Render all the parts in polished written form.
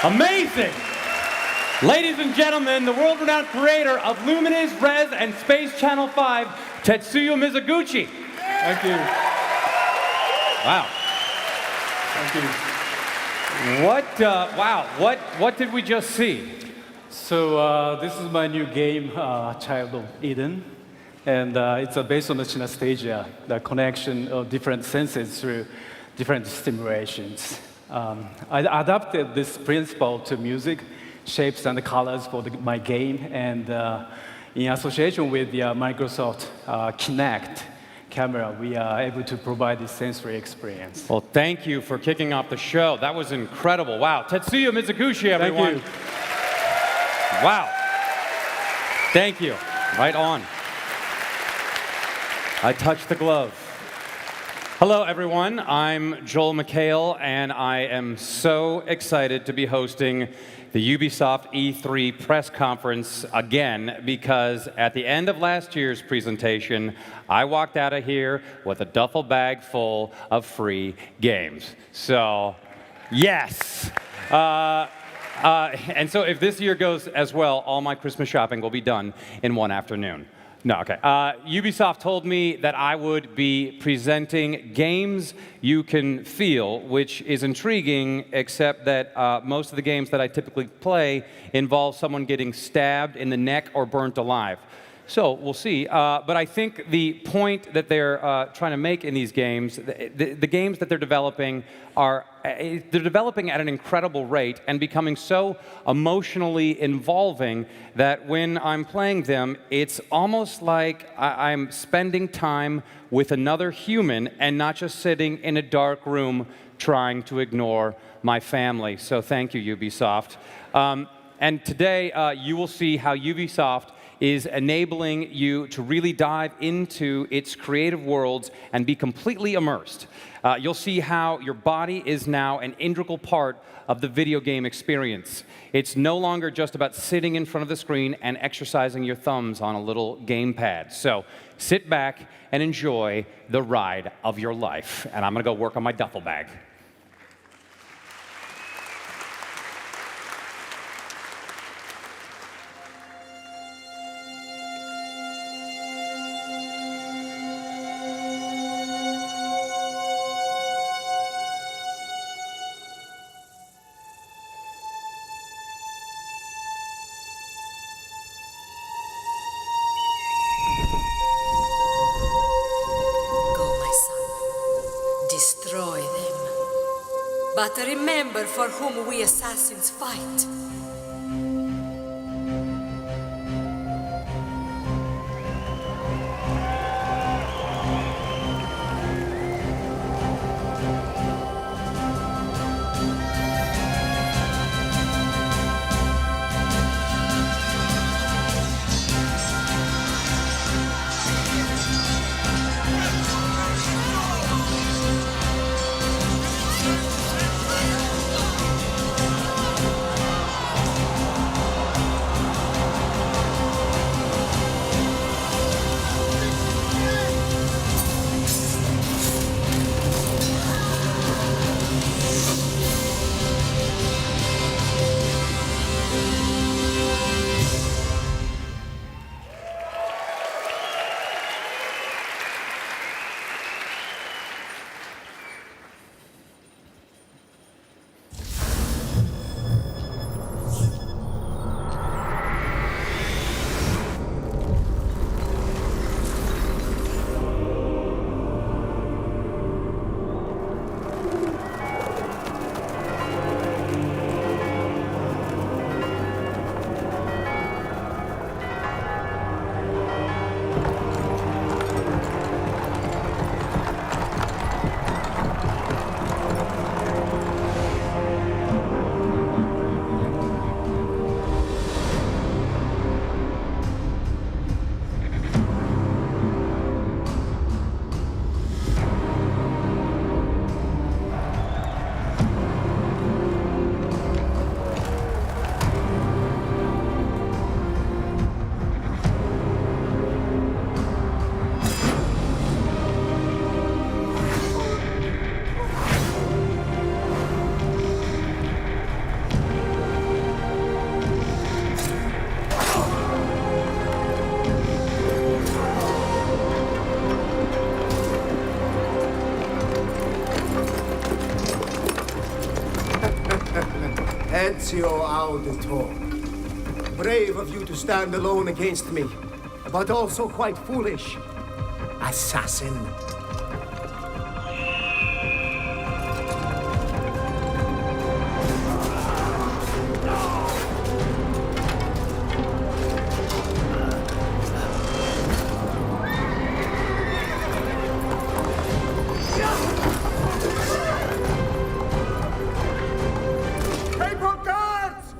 Amazing! Ladies and gentlemen, the world-renowned creator of Lumines, Res, and Space Channel 5, Tetsuya Mizuguchi. Thank you. Wow. Thank you. What did we just see? So this is my new game, Child of Eden. And it's based on the synesthesia, the connection of different senses through different stimulations. I adapted this principle to music, shapes and colors for my game, and in association with the Microsoft Kinect camera, we are able to provide this sensory experience. Well, thank you for kicking off the show. That was incredible. Wow. Tetsuya Mizuguchi, everyone. Thank you. Wow. Thank you. Right on. I touched the glove. Hello, everyone. I'm Joel McHale, and I am so excited to be hosting the Ubisoft E3 press conference again, because at the end of last year's presentation, I walked out of here with a duffel bag full of free games. So, yes. And so if this year goes as well, all my Christmas shopping will be done in one afternoon. No, okay. Ubisoft told me that I would be presenting games you can feel, which is intriguing, except that most of the games that I typically play involve someone getting stabbed in the neck or burnt alive. So we'll see. But I think the point that they're trying to make in these games, the games that they're developing at an incredible rate and becoming so emotionally involving that when I'm playing them, it's almost like I'm spending time with another human and not just sitting in a dark room trying to ignore my family. So thank you, Ubisoft. And today, you will see how Ubisoft is enabling you to really dive into its creative worlds and be completely immersed. You'll see how your body is now an integral part of the video game experience. It's no longer just about sitting in front of the screen and exercising your thumbs on a little gamepad. So sit back and enjoy the ride of your life. And I'm going to go work on my duffel bag. Destroy them. But remember for whom we assassins fight. Ezio Auditor. Brave of you to stand alone against me, but also quite foolish. Assassin. Paper guards!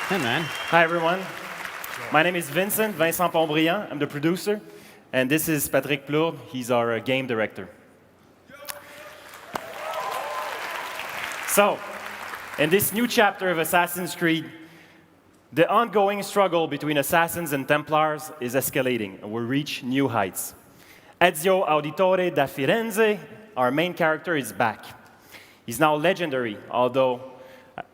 Hey, man. Hi, everyone. My name is Vincent Pontbriand. I'm the producer. And this is Patrick Plourde. He's our game director. So, in this new chapter of Assassin's Creed, the ongoing struggle between assassins and Templars is escalating and will reach new heights. Ezio Auditore da Firenze, our main character, is back. He's now legendary, although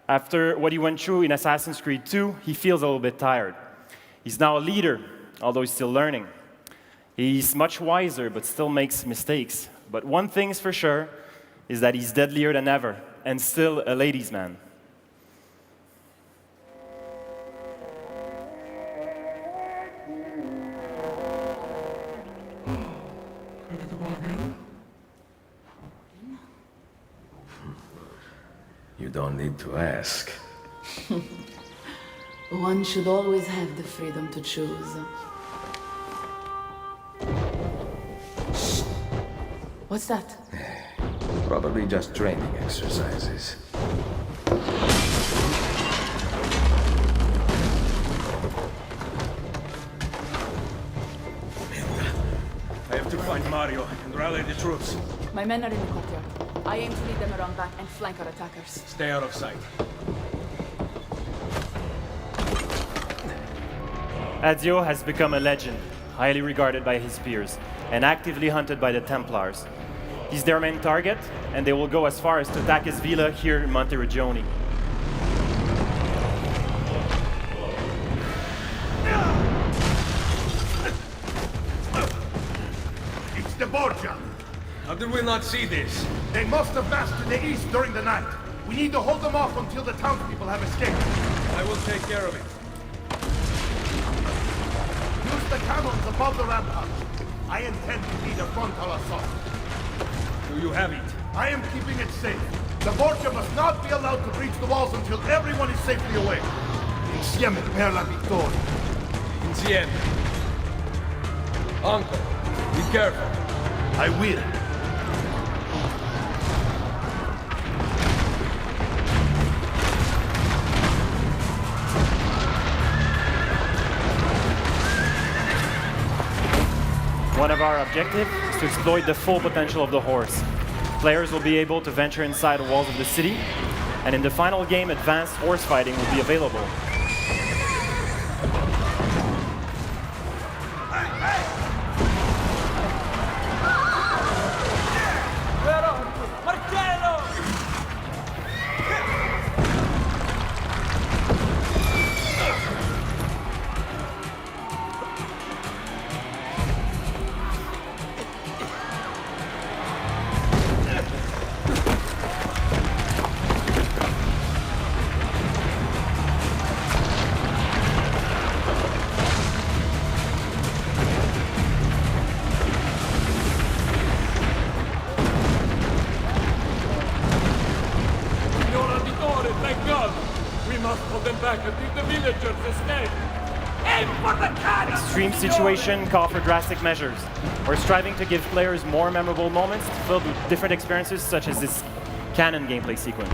after what he went through in Assassin's Creed 2, he feels a little bit tired. He's now a leader, although he's still learning. He's much wiser, but still makes mistakes. But one thing's for sure, is that he's deadlier than ever, and still a ladies' man. You don't need to ask. One should always have the freedom to choose. Shh. What's that? Probably just training exercises. I have to find Mario and rally the troops. My men are in the courtyard. I aim to lead them around back and flank our attackers. Stay out of sight. Ezio has become a legend, highly regarded by his peers, and actively hunted by the Templars. He's their main target, and they will go as far as to attack his villa here in Monteriggioni. It's the Borgia. How did we not see this? They must have massed to the east during the night. We need to hold them off until the townspeople have escaped. I will take care of it. Use the cannons above the ramparts. I intend to lead a frontal assault. Do you have it? I am keeping it safe. The Borgia must not be allowed to breach the walls until everyone is safely away. Insieme per la vittoria. Insieme. Uncle, be careful. I will. One of our objectives is to exploit the full potential of the horse. Players will be able to venture inside the walls of the city, and in the final game, advanced horse fighting will be available. Thank God! We must hold them back until the villagers escape! Aim for the cannon! Extreme situation call for drastic measures. We're striving to give players more memorable moments filled with different experiences, such as this cannon gameplay sequence.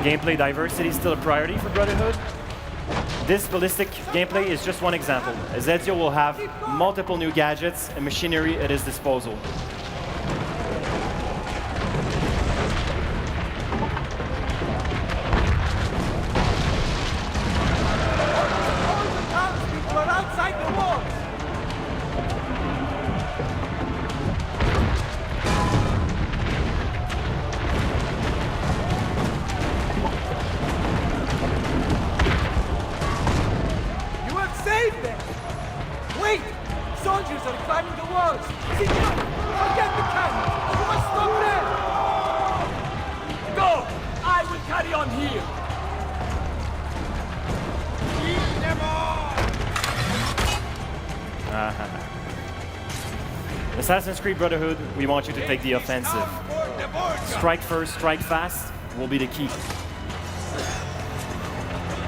Gameplay diversity is still a priority for Brotherhood. This ballistic gameplay is just one example, as Ezio will have multiple new gadgets and machinery at his disposal. Wait! Soldiers are climbing the walls! Signor, forget the cannons! You must stop them! Go! I will carry on here! Keep them on! Assassin's Creed Brotherhood, we want you to take the offensive. Strike first, strike fast will be the key.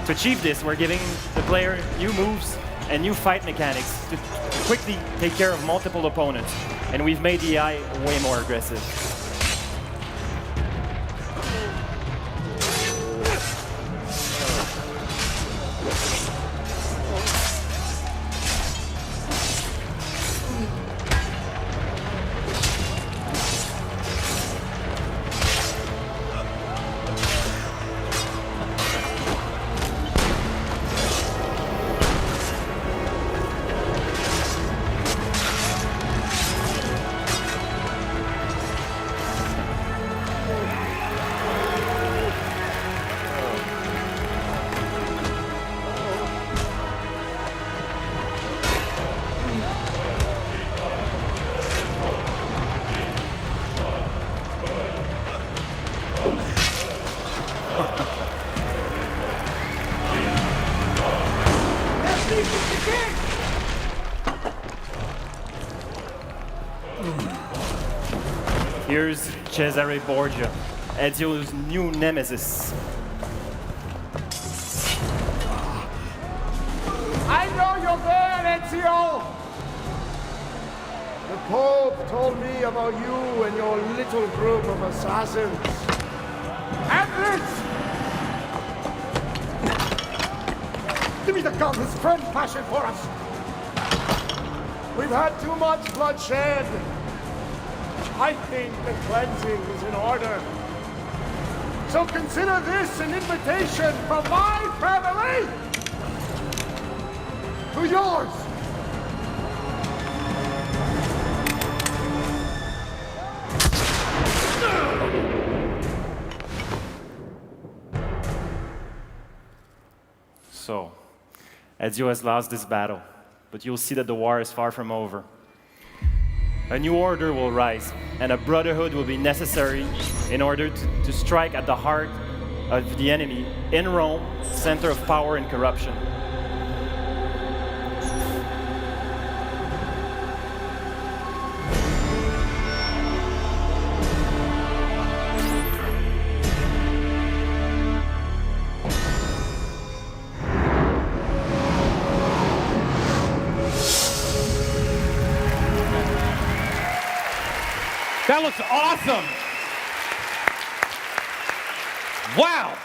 To achieve this, we're giving the player new moves and new fight mechanics to quickly take care of multiple opponents. And we've made the AI way more aggressive. Here's Cesare Borgia, Ezio's new nemesis. I know you're there, Ezio! The Pope told me about you and your little group of assassins. Atlas! Give me the gun his friend fashioned for us! We've had too much bloodshed. I think the cleansing is in order. So consider this an invitation from my family to yours. So, Ezio has lost this battle, but you'll see that the war is far from over. A new order will rise, and a brotherhood will be necessary in order to strike at the heart of the enemy in Rome, center of power and corruption. That looks awesome. Wow.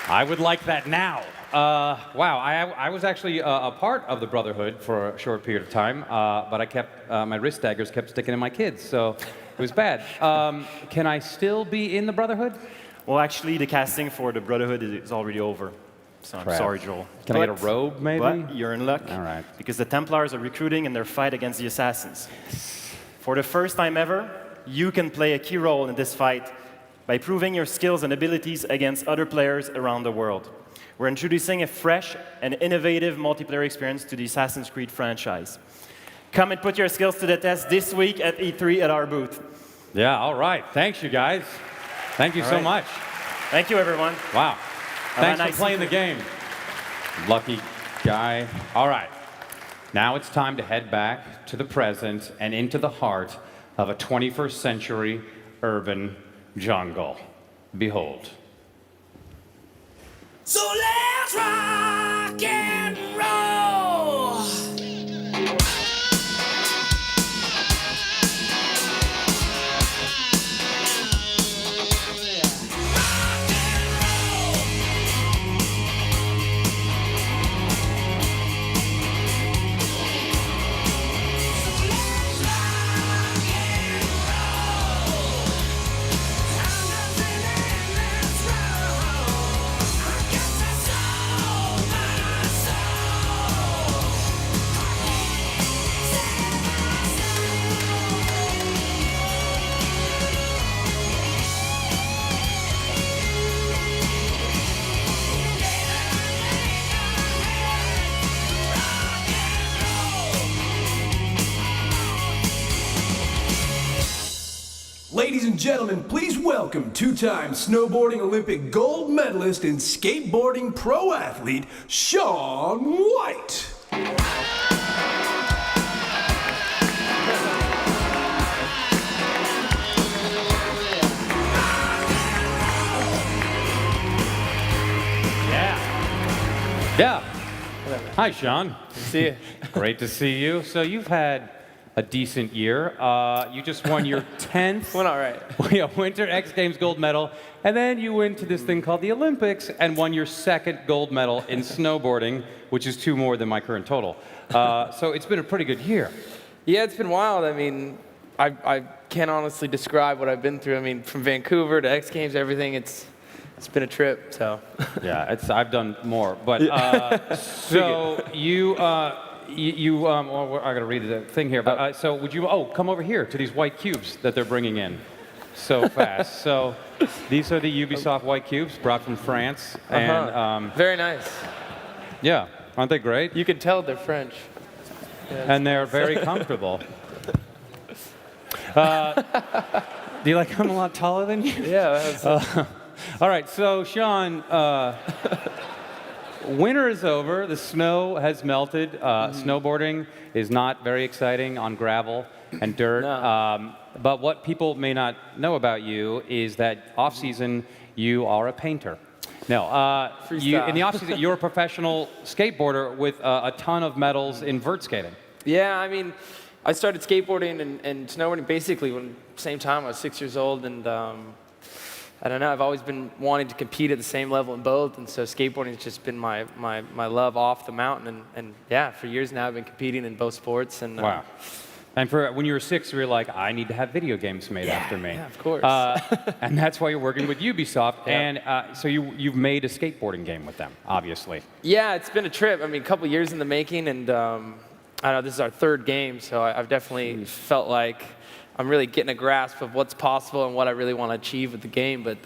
I would like that now. Wow, I was actually a part of the Brotherhood for a short period of time, but I kept, my wrist daggers kept sticking in my kids, so it was bad. Can I still be in the Brotherhood? Well, actually, the casting for the Brotherhood is already over. So I'm sorry, Joel. Can I get a robe, maybe? But you're in luck. All right. Because the Templars are recruiting in their fight against the Assassins. For the first time ever, you can play a key role in this fight by proving your skills and abilities against other players around the world. We're introducing a fresh and innovative multiplayer experience to the Assassin's Creed franchise. Come and put your skills to the test this week at E3 at our booth. Yeah, all right. Thanks, you guys. Thank you so much. Thank you, everyone. Wow. Thanks nice for playing the game. Lucky guy. All right. Now it's time to head back to the present and into the heart of a 21st century urban jungle. Behold. So let's rock and roll! Rock Ladies and gentlemen, please welcome two-time snowboarding Olympic gold medalist and skateboarding pro athlete, Shaun White. Yeah. Hi, Shaun. See you. Great to see you. So you've had a decent year. You just won your 10th Went all right. Winter X Games gold medal, and then you went to this thing called the Olympics and won your second gold medal in snowboarding, which is 2 more than my current total. So it's been a pretty good year. Yeah, it's been wild. I mean, I can't honestly describe what I've been through. I mean, from Vancouver to X Games, everything, it's been a trip, so. Yeah, I've done more. But so you, well, I got to read the thing here. But so would you, come over here to these white cubes that they're bringing in so fast. So these are the Ubisoft white cubes brought from France. And very nice. yeah, aren't they great? You can tell they're French. Yeah, and they're very comfortable. Do you like I'm a lot taller than you? Yeah. All right, so Shaun, winter is over. The snow has melted. Snowboarding is not very exciting on gravel and dirt. No. But what people may not know about you is that off-season you are a painter. No, in the off-season you're a professional skateboarder with a ton of medals in vert skating. Yeah, I mean, I started skateboarding and snowboarding basically when same time. I was 6 years old, and I don't know, I've always been wanting to compete at the same level in both, and so skateboarding has just been my love off the mountain, and yeah, for years now I've been competing in both sports. And wow. And for when you were 6, you were like, I need to have video games made after me. Yeah, of course. And that's why you're working with Ubisoft, and so you've made a skateboarding game with them, obviously. Yeah, it's been a trip. I mean, a couple years in the making, and I know this is our 3rd game, so I've definitely felt like I'm really getting a grasp of what's possible and what I really want to achieve with the game. But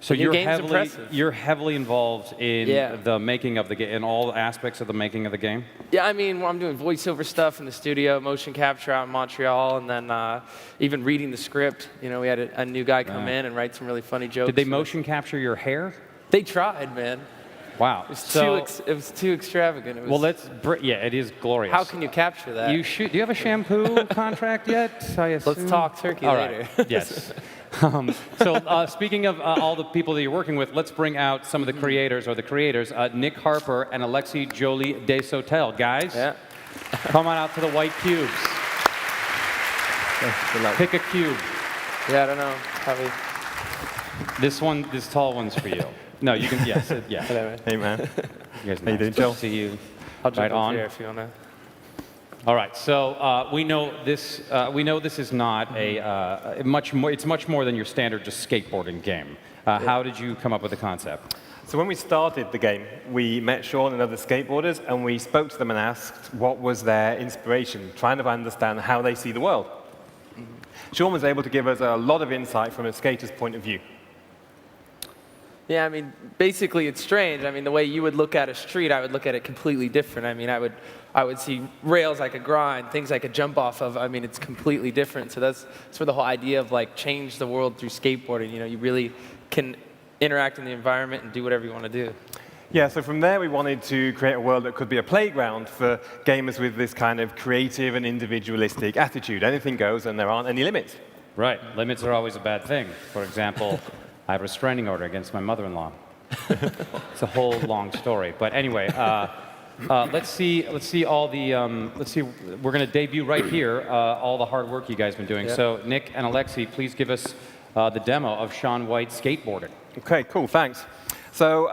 so the game's impressive. You're heavily involved in the making of the game, in all aspects of the making of the game? Yeah, I mean, I'm doing voiceover stuff in the studio, motion capture out in Montreal, and then even reading the script. You know, we had a new guy come in and write some really funny jokes. Did they motion capture your hair? They tried, man. Wow. It was too extravagant. It was, well, it is glorious. How can you capture that? Do you have a shampoo contract yet? I assume? Let's talk turkey later. Right. Yes. So speaking of all the people that you're working with, let's bring out some of the creators, Nick Harper and Alexis Jolie Desotel. Guys, come on out to the white cubes. Pick a cube. Yeah, I don't know. Probably. This tall one's for you. No, you can, yes, yeah. Hey, man. You guys How you doing, Joe? See you. I'll jump right on. here if you want to. All right, so we know this is not a much more. It's much more than your standard just skateboarding game. How did you come up with the concept? So when we started the game, we met Shaun and other skateboarders, and we spoke to them and asked what was their inspiration, trying to understand how they see the world. Shaun was able to give us a lot of insight from a skater's point of view. Yeah, I mean, basically it's strange. I mean, the way you would look at a street, I would look at it completely different. I mean, I would see rails I could grind, things I could jump off of. I mean, it's completely different. So that's where the whole idea of like change the world through skateboarding. You know, you really can interact in the environment and do whatever you want to do. Yeah, so from there we wanted to create a world that could be a playground for gamers with this kind of creative and individualistic attitude. Anything goes and there aren't any limits. Right, limits are always a bad thing. For example, I have a restraining order against my mother-in-law. It's a whole long story, but anyway, let's see all the. We're going to debut right here all the hard work you guys have been doing. So Nick and Alexi, please give us the demo of Shaun White skateboarding. Okay, cool, thanks. So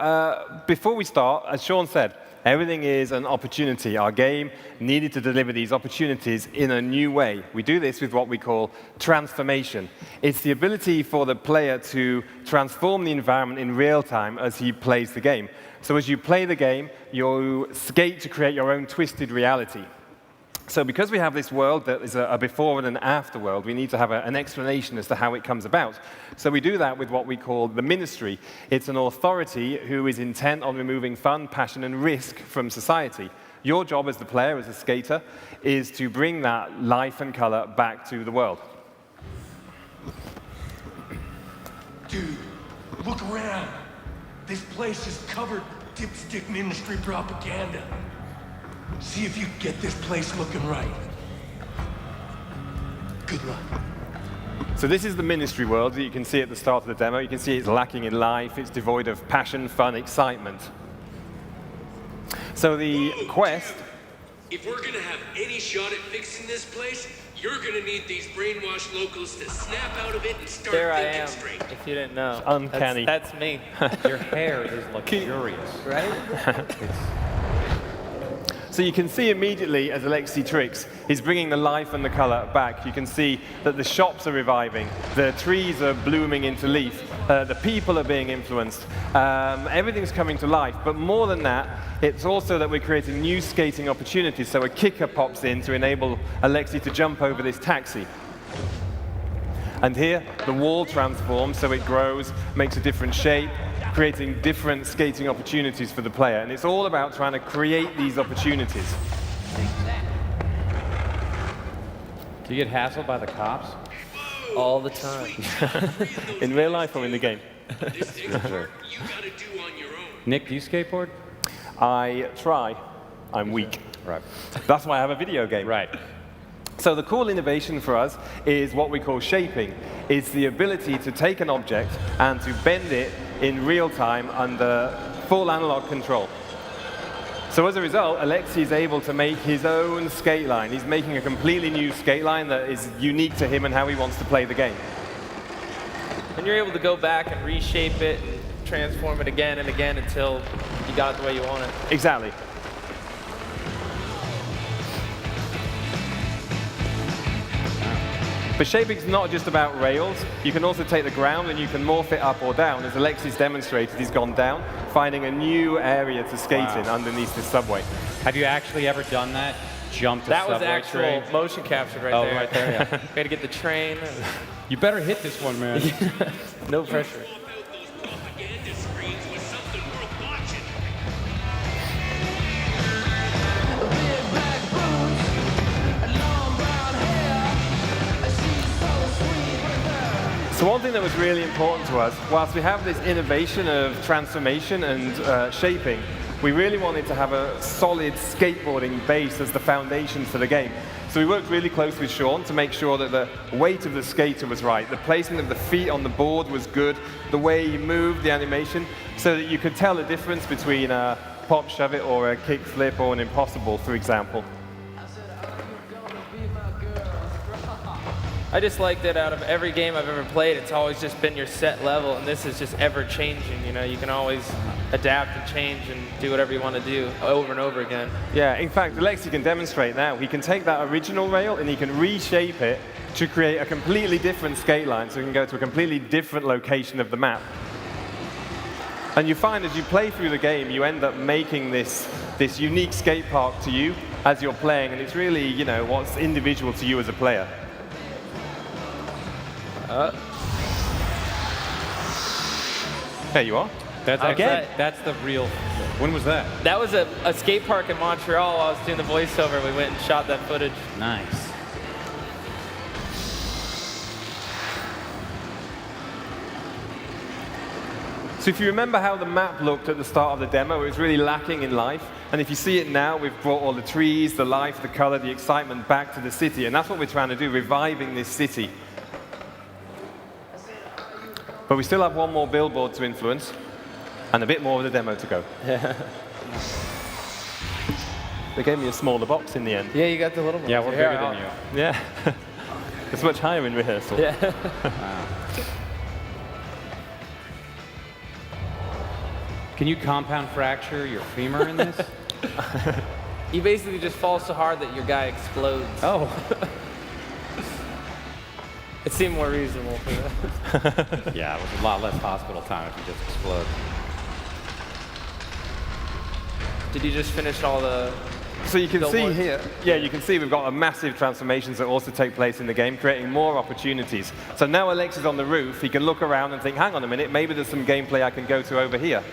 before we start, as Shaun said, everything is an opportunity. Our game needed to deliver these opportunities in a new way. We do this with what we call transformation. It's the ability for the player to transform the environment in real time as he plays the game. So as you play the game, you skate to create your own twisted reality. So because we have this world that is a before and an after world, we need to have an explanation as to how it comes about. So we do that with what we call the ministry. It's an authority who is intent on removing fun, passion, and risk from society. Your job as the player, as a skater, is to bring that life and color back to the world. Dude, look around. This place is covered dipstick ministry propaganda. See if you can get this place looking right. Good luck. So this is the ministry world that you can see at the start of the demo. You can see it's lacking in life, it's devoid of passion, fun, excitement. So the quest... If we're gonna have any shot at fixing this place, you're gonna need these brainwashed locals to snap out of it and start There I thinking am, straight. if you didn't know. It's uncanny. That's me. Your hair is luxurious. Right? So you can see immediately as Alexei tricks, he's bringing the life and the color back. You can see that the shops are reviving, the trees are blooming into leaf, the people are being influenced, everything's coming to life. But more than that, it's also that we're creating new skating opportunities. So a kicker pops in to enable Alexei to jump over this taxi. And here, the wall transforms, so it grows, makes a different shape, creating different skating opportunities for the player. And it's all about trying to create these opportunities. Do you get hassled by the cops? All the time. In real life or in the game? This next part, you gotta do on your own. Nick, do you skateboard? I try. I'm weak. Right. That's why I have a video game. Right. So the cool innovation for us is what we call shaping. It's the ability to take an object and to bend it in real time under full analog control. So as a result, Alexei is able to make his own skate line. He's making a completely new skate line that is unique to him and how he wants to play the game. And you're able to go back and reshape it and transform it again and again until you got it the way you want it. Exactly. But shaping's not just about rails. You can also take the ground and you can morph it up or down. As Alexei's demonstrated, he's gone down, finding a new area to skate in underneath this subway. Have you actually ever done that? Jumped a That was subway actual train? motion capture right Oh, there. right there, yeah. We had to get the train. You better hit this one, man. No pressure. Swap out those propaganda screens with something worth watching. So one thing that was really important to us, whilst we have this innovation of transformation and shaping, we really wanted to have a solid skateboarding base as the foundation for the game. So we worked really close with Sean to make sure that the weight of the skater was right, the placement of the feet on the board was good, the way he moved, the animation, so that you could tell the difference between a pop shove it or a kick flip or an impossible, for example. I just like that out of every game I've ever played, it's always just been your set level, and this is just ever changing. You know, you can always adapt and change and do whatever you want to do over and over again. Yeah, in fact, Alexei can demonstrate now. He can take that original rail and he can reshape it to create a completely different skate line, so he can go to a completely different location of the map. And you find as you play through the game, you end up making this unique skate park to you as you're playing, and it's really, you know, what's individual to you as a player. There you are. That's Again. That's the real. When was that? That was a skate park in Montreal while I was doing the voiceover. We went and shot that footage. Nice. So if you remember how the map looked at the start of the demo, it was really lacking in life. And if you see it now, we've brought all the trees, the life, the color, the excitement back to the city. And that's what we're trying to do, reviving this city. But we still have one more billboard to influence, and a bit more of the demo to go. They gave me a smaller box in the end. Yeah, you got the little one. Yeah, we're bigger than you. Yeah. It's much higher in rehearsal. Yeah. Wow. Can you compound fracture your femur in this? You basically just fall so hard that your guy explodes. Oh. It seemed more reasonable for that. Yeah, it was a lot less hospital time if you just explode. Did you just finish all the... So you can see billboards? here, yeah, you can see we've got a massive transformations that also take place in the game, creating more opportunities. So now Alexei's on the roof, he can look around and think, hang on a minute, maybe there's some gameplay I can go to over here.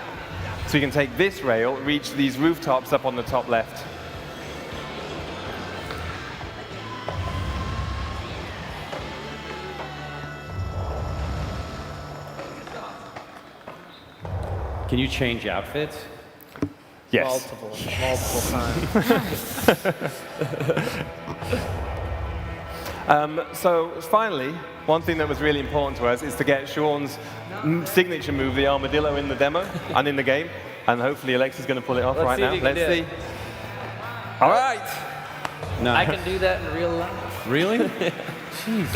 So you can take this rail, reach these rooftops up on the top left. Can you change outfits? Yes. Multiple times. So finally, one thing that was really important to us is to get Sean's signature move, the armadillo, in the demo and in the game. And hopefully Alexa's going to pull it off right now. Let's see. All right. No. I can do that in real life. Really? Jeez.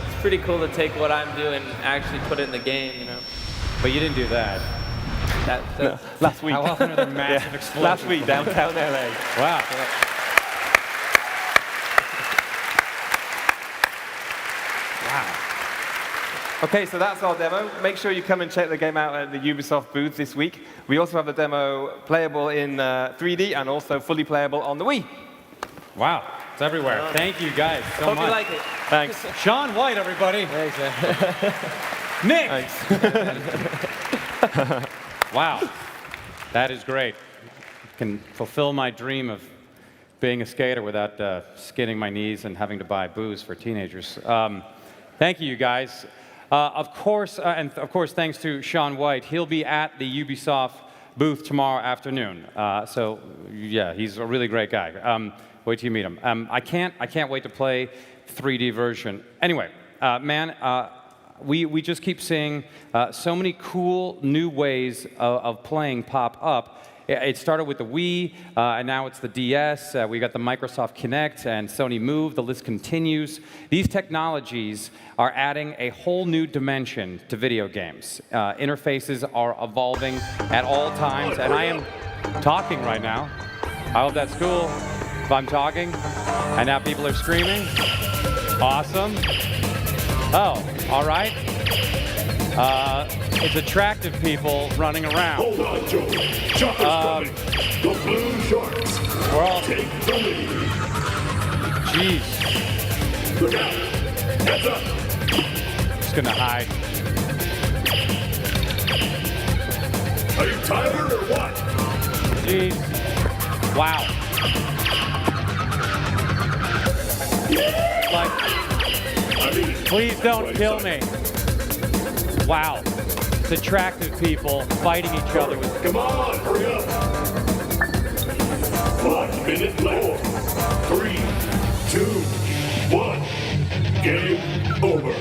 It's pretty cool to take what I'm doing and actually put it in the game, you know. But you didn't do that. No, last week. How often are there massive explosions? Last week, downtown LA. Wow. Okay, so that's our demo. Make sure you come and check the game out at the Ubisoft booth this week. We also have the demo playable in 3D and also fully playable on the Wii. Wow, it's everywhere. Thank you guys so Hope much. you like it. Thanks. Sean White, everybody. Thanks, man. Nick. Thanks. Wow, that is great. Can fulfill my dream of being a skater without skinning my knees and having to buy booze for teenagers. Thank you, guys. Of course, thanks to Sean White. He'll be at the Ubisoft booth tomorrow afternoon. So, yeah, he's a really great guy. Wait till you meet him. I can't wait to play 3D version. Anyway, man, we just keep seeing so many cool new ways of playing pop up. It started with the Wii, and now it's the DS. We got the Microsoft Kinect and Sony Move. The list continues. These technologies are adding a whole new dimension to video games. Interfaces are evolving at all times, and I am talking right now. I hope that's cool if I'm talking, and now people are screaming. Awesome. Oh, all right. It's attractive people running around. Hold on, Joe. Shark's coming. The blue sharks. We're all... Take the lead. Jeez. Look out. Heads up. Just gonna hide. Are you tired or what? Jeez. Wow. Like, please don't kill me. Wow. It's attractive people fighting each other with... Come on, hurry up. 5 minutes left. 3, 2, 1. Game over.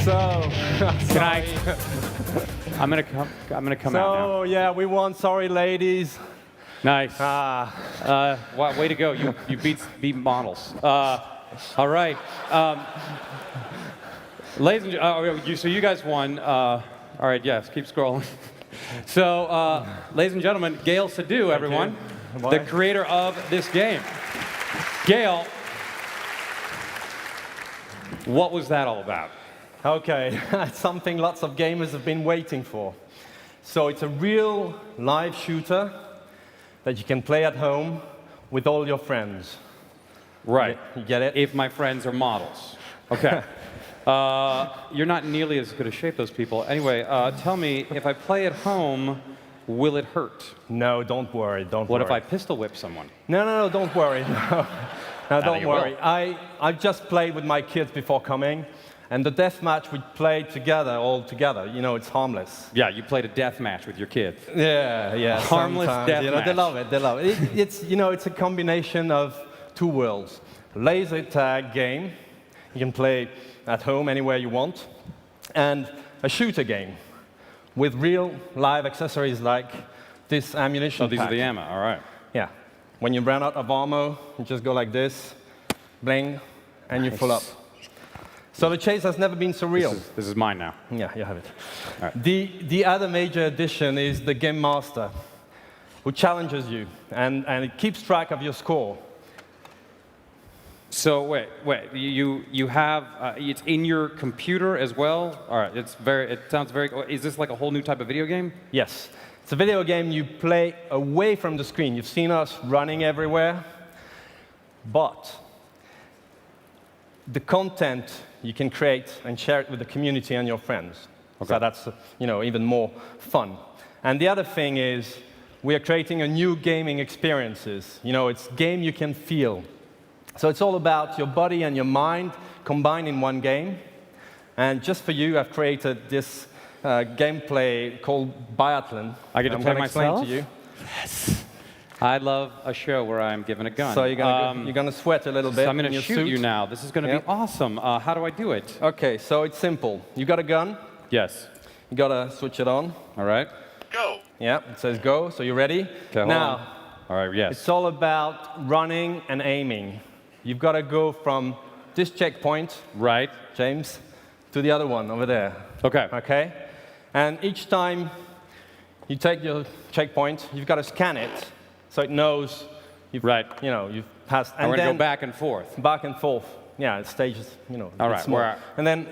So, Can I... I'm gonna come out now. So, yeah, we won. Sorry, ladies. Nice. Wow, way to go. You beat models. All right. Ladies and gentlemen, so you guys won. All right, yes, keep scrolling. So, ladies and gentlemen, Gail Sadu, everyone, the creator of this game. Gail, what was that all about? Okay, something lots of gamers have been waiting for. So it's a real live shooter that you can play at home with all your friends. Right. You get it? If my friends are models. Okay. You're not nearly as good a shape, those people. Anyway, tell me, if I play at home, will it hurt? No, don't worry, don't worry. What if I pistol whip someone? No, don't worry. No, don't worry. I just played with my kids before coming, and the death match we played together, all together. You know, it's harmless. Yeah, you played a death match with your kids. Yeah. Harmless death match. They love it. It's it's a combination of two worlds. Laser tag game, you can play at home anywhere you want, and a shooter game with real live accessories like this ammunition pack. Oh, these are the ammo, all right. Yeah. When you run out of ammo, you just go like this, bling, and you're full up. So the chase has never been so real. This is mine now. Yeah, you have it. All right. The other major addition is the Game Master, who challenges you, and it keeps track of your score. So wait, you have it's in your computer as well? All right, it sounds very, is this like a whole new type of video game? Yes. It's a video game you play away from the screen. You've seen us running everywhere, but the content you can create and share it with the community and your friends. Okay. So that's even more fun. And the other thing is we are creating a new gaming experiences. It's game you can feel. So it's all about your body and your mind combined in one game. And just for you, I've created this gameplay called Biathlon. I get to I'm play gonna explain myself? to you. Yes. I love a show where I'm given a gun. So you're gonna sweat a little bit. So I'm in gonna your shoot suit. you now. This is gonna be awesome. How do I do it? Okay, so it's simple. You got a gun. Yes. You gotta switch it on. All right. Go. Yeah, it says go. So you ready? Okay, hold now, on. All right. Yes. it's all about running and aiming. You've got to go from this checkpoint, right, James, to the other one over there. Okay. Okay. And each time you take your checkpoint, you've got to scan it so it knows you've you've passed. And we're gonna go back and forth. Back and forth. Yeah, it stages, All it's right, small. we're- And then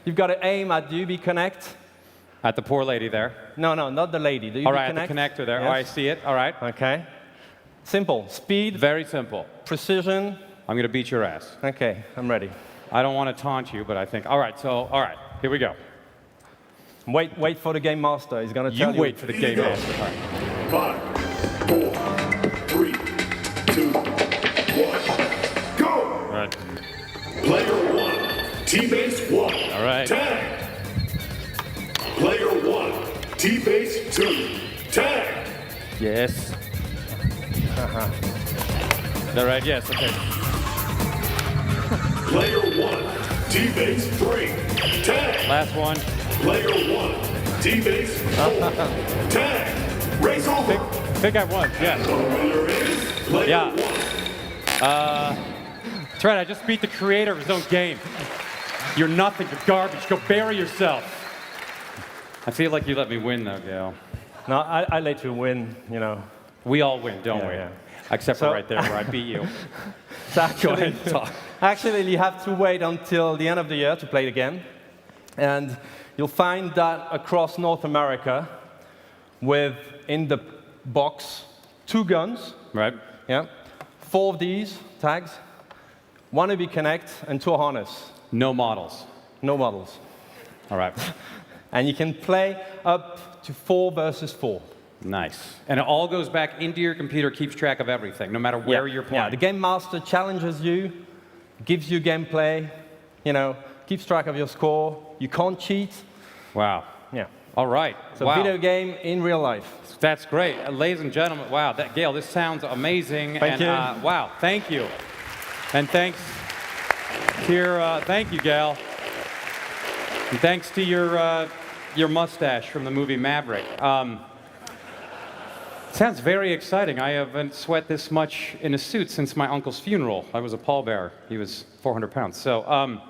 you've got to aim at the UB Connect. At the poor lady there. No, not the lady. The UB All right, Connect. at the connector there. Yes. Oh, I see it. All right. Okay. Simple. Speed. Very simple. Precision. I'm gonna beat your ass. Okay, I'm ready. I don't want to taunt you, but I think. All right. So, all right. Here we go. Wait for the game master. He's gonna tell you. You wait for the game master. All right. 5, 4, 3, 2, 1, go! All right. Player 1, T-base 1. All right. Tag. Player 1, T-base 2. Tag. Yes. All right. Yes. Okay. Player 1, T-base 3. Tag. Last one. Player 1, T-base 4. Tag. Race over. I think I won. Yes. The winner is player Yeah. 1. That's right. I just beat the creator of his own game. You're nothing. You're garbage. Go bury yourself. I feel like you let me win, though, Gail. No, I let you win. We all win, don't we? Yeah. Except for right there where I beat you. So actually, you have to wait until the end of the year to play the game. And you'll find that across North America, in the box, 2 guns. Right. Yeah. 4 of these tags, 1 UB Connect, and 2 harness. No models. No models. All right. And you can play up to 4 versus 4. Nice. And it all goes back into your computer, keeps track of everything, no matter where you're playing. Yeah, the game master challenges you, gives you gameplay, keeps track of your score. You can't cheat. Wow. Yeah. All right. It's a Wow. video game in real life. That's great. Ladies and gentlemen, wow, Gail, this sounds amazing. Thank you. Wow, thank you. And thanks to thank you, Gail. And thanks to your mustache from the movie Maverick. Sounds very exciting. I haven't sweat this much in a suit since my uncle's funeral. I was a pallbearer. He was 400 pounds. So,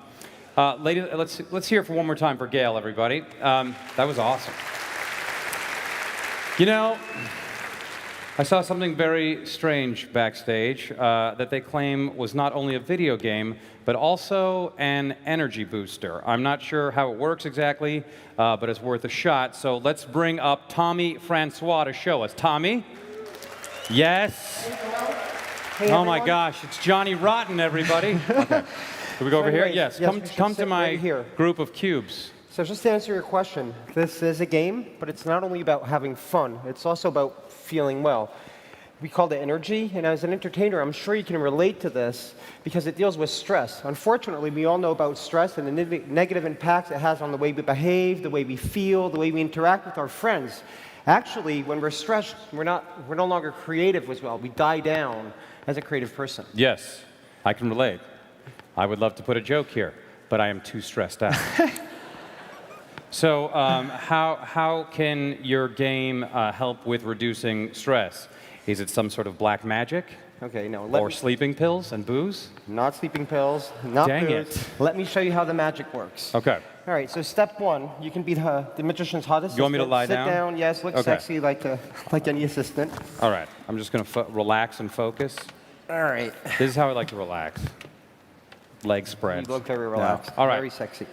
ladies, let's hear it for one more time for Gail, everybody. That was awesome. I saw something very strange backstage that they claim was not only a video game, but also an energy booster. I'm not sure how it works exactly, but it's worth a shot. So let's bring up Tommy Francois to show us. Tommy? Yes? Hey, oh my everyone. gosh, it's Johnny Rotten, everybody. Okay. Can we go over here? anyways, Yes, yes, we should come to sit my right here. group of cubes. So just to answer your question, this is a game, but it's not only about having fun, it's also about feeling well. We call it energy, and as an entertainer, I'm sure you can relate to this because it deals with stress. Unfortunately, we all know about stress and the negative impacts it has on the way we behave, the way we feel, the way we interact with our friends. Actually, when we're stressed, we're no longer creative as well. We die down as a creative person. Yes, I can relate. I would love to put a joke here, but I am too stressed out. So how can your game help with reducing stress? Is it some sort of black magic? Okay, no. Or sleeping pills and booze? Not sleeping pills, not Dang booze. it. Let me show you how the magic works. Okay. All right, so step 1, you can be the magician's hot assistant. You want me to lie Sit down? down, yes, look Okay. sexy like any assistant. All right. I'm just going to relax and focus. All right. This is how I like to relax. Leg spreads. You look very relaxed. Yeah. All right. Very sexy.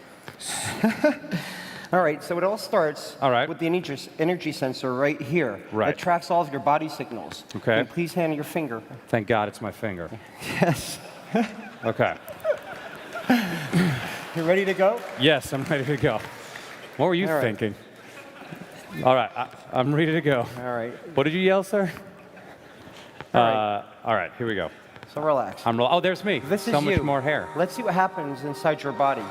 All right, so it all starts with the energy sensor right here. Right. It tracks all of your body signals. Okay. Can you please hand your finger. Thank God it's my finger. Yes. Okay. You ready to go? Yes, I'm ready to go. What were you All right. thinking? All right, I'm ready to go. All right. What did you yell, sir? All right, here we go. So relax. Oh, there's me. This is so much you. more hair. Let's see what happens inside your body.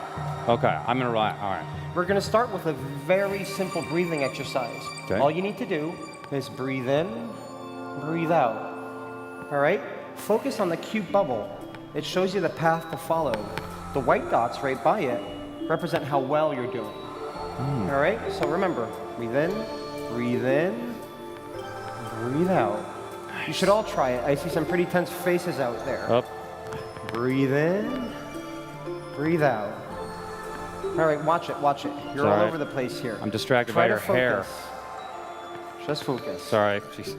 Okay, I'm gonna write. All right. We're going to start with a very simple breathing exercise. Okay. All you need to do is breathe in, breathe out. All right? Focus on the cute bubble. It shows you the path to follow. The white dots right by it represent how well you're doing. All right? So remember, breathe in, breathe out. You should all try it. I see some pretty tense faces out there. Up. Breathe in, breathe out. All right, watch it, watch it. You're all over the place here. I'm distracted Try by to your hair. focus. Just focus. Sorry. Jeez.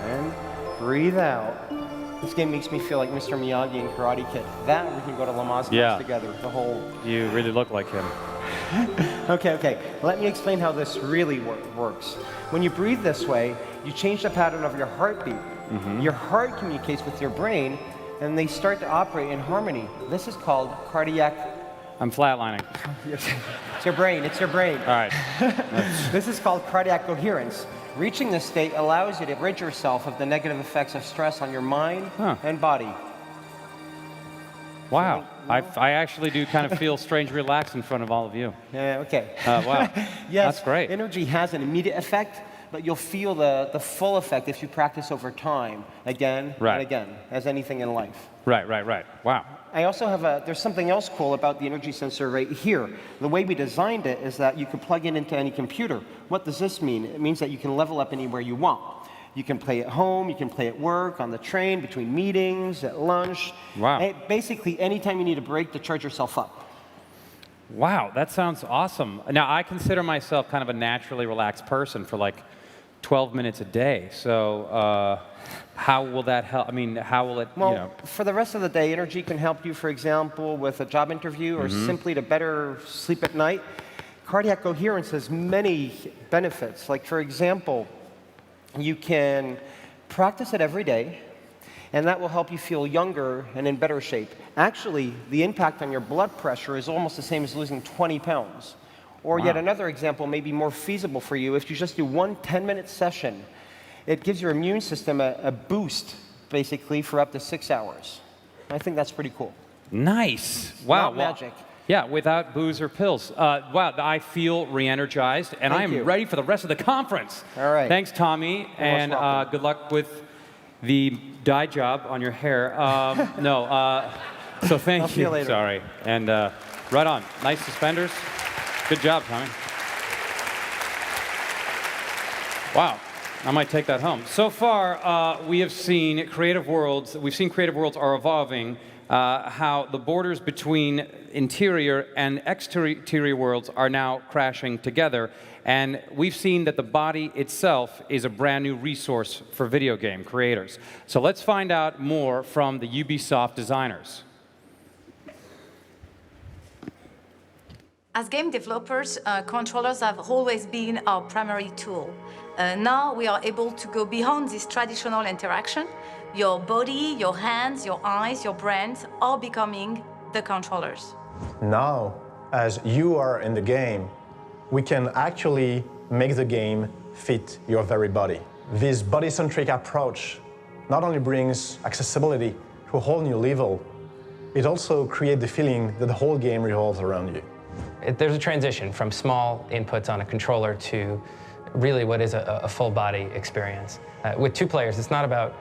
And breathe out. This game makes me feel like Mr. Miyagi in Karate Kid. That we can go to Lamaze class together, the whole... You really look like him. Okay. Let me explain how this really works. When you breathe this way, you change the pattern of your heartbeat. Your heart communicates with your brain, and they start to operate in harmony. This is called cardiac... I'm flatlining. It's your brain, it's your brain. All right. This is called cardiac coherence. Reaching this state allows you to rid yourself of the negative effects of stress on your mind and body. Wow. I actually do kind of feel strange relaxed in front of all of you. Yeah, okay. Wow. Yes, that's great. Energy has an immediate effect, but you'll feel the full effect if you practice over time, again and again, as anything in life. Right. Wow. I also have there's something else cool about the energy sensor right here. The way we designed it is that you can plug it into any computer. What does this mean? It means that you can level up anywhere you want. You can play at home, you can play at work, on the train, between meetings, at lunch. Wow. Basically, anytime you need a break to charge yourself up. Wow, that sounds awesome. Now, I consider myself kind of a naturally relaxed person for like 12 minutes a day. So how will that help? I mean, how will it, Well, for the rest of the day, energy can help you, for example, with a job interview or simply to better sleep at night. Cardiac coherence has many benefits. Like, for example, you can practice it every day, and that will help you feel younger and in better shape. Actually, the impact on your blood pressure is almost the same as losing 20 pounds. Or yet another example may be more feasible for you. If you just do one 10-minute session, it gives your immune system a boost, basically, for up to 6 hours. I think that's pretty cool. Nice. Wow. Not magic. Yeah, without booze or pills. Wow, I feel re-energized, and I am ready for the rest of the conference. All right. Thanks, Tommy, and good luck with the dye job on your hair. So thank I'll see you later. Sorry. And right on. Nice suspenders. Good job, Tommy. Wow. I might take that home. So far, we have seen creative worlds. We've seen creative worlds are evolving. How the borders between interior and exterior worlds are now crashing together. And we've seen that the body itself is a brand new resource for video game creators. So let's find out more from the Ubisoft designers. As game developers, controllers have always been our primary tool. Now we are able to go beyond this traditional interaction. Your body, your hands, your eyes, your brains are becoming the controllers. Now, as you are in the game, we can actually make the game fit your very body. This body-centric approach not only brings accessibility to a whole new level, it also creates the feeling that the whole game revolves around you. There's a transition from small inputs on a controller to really what is a full body experience. With two players, it's not about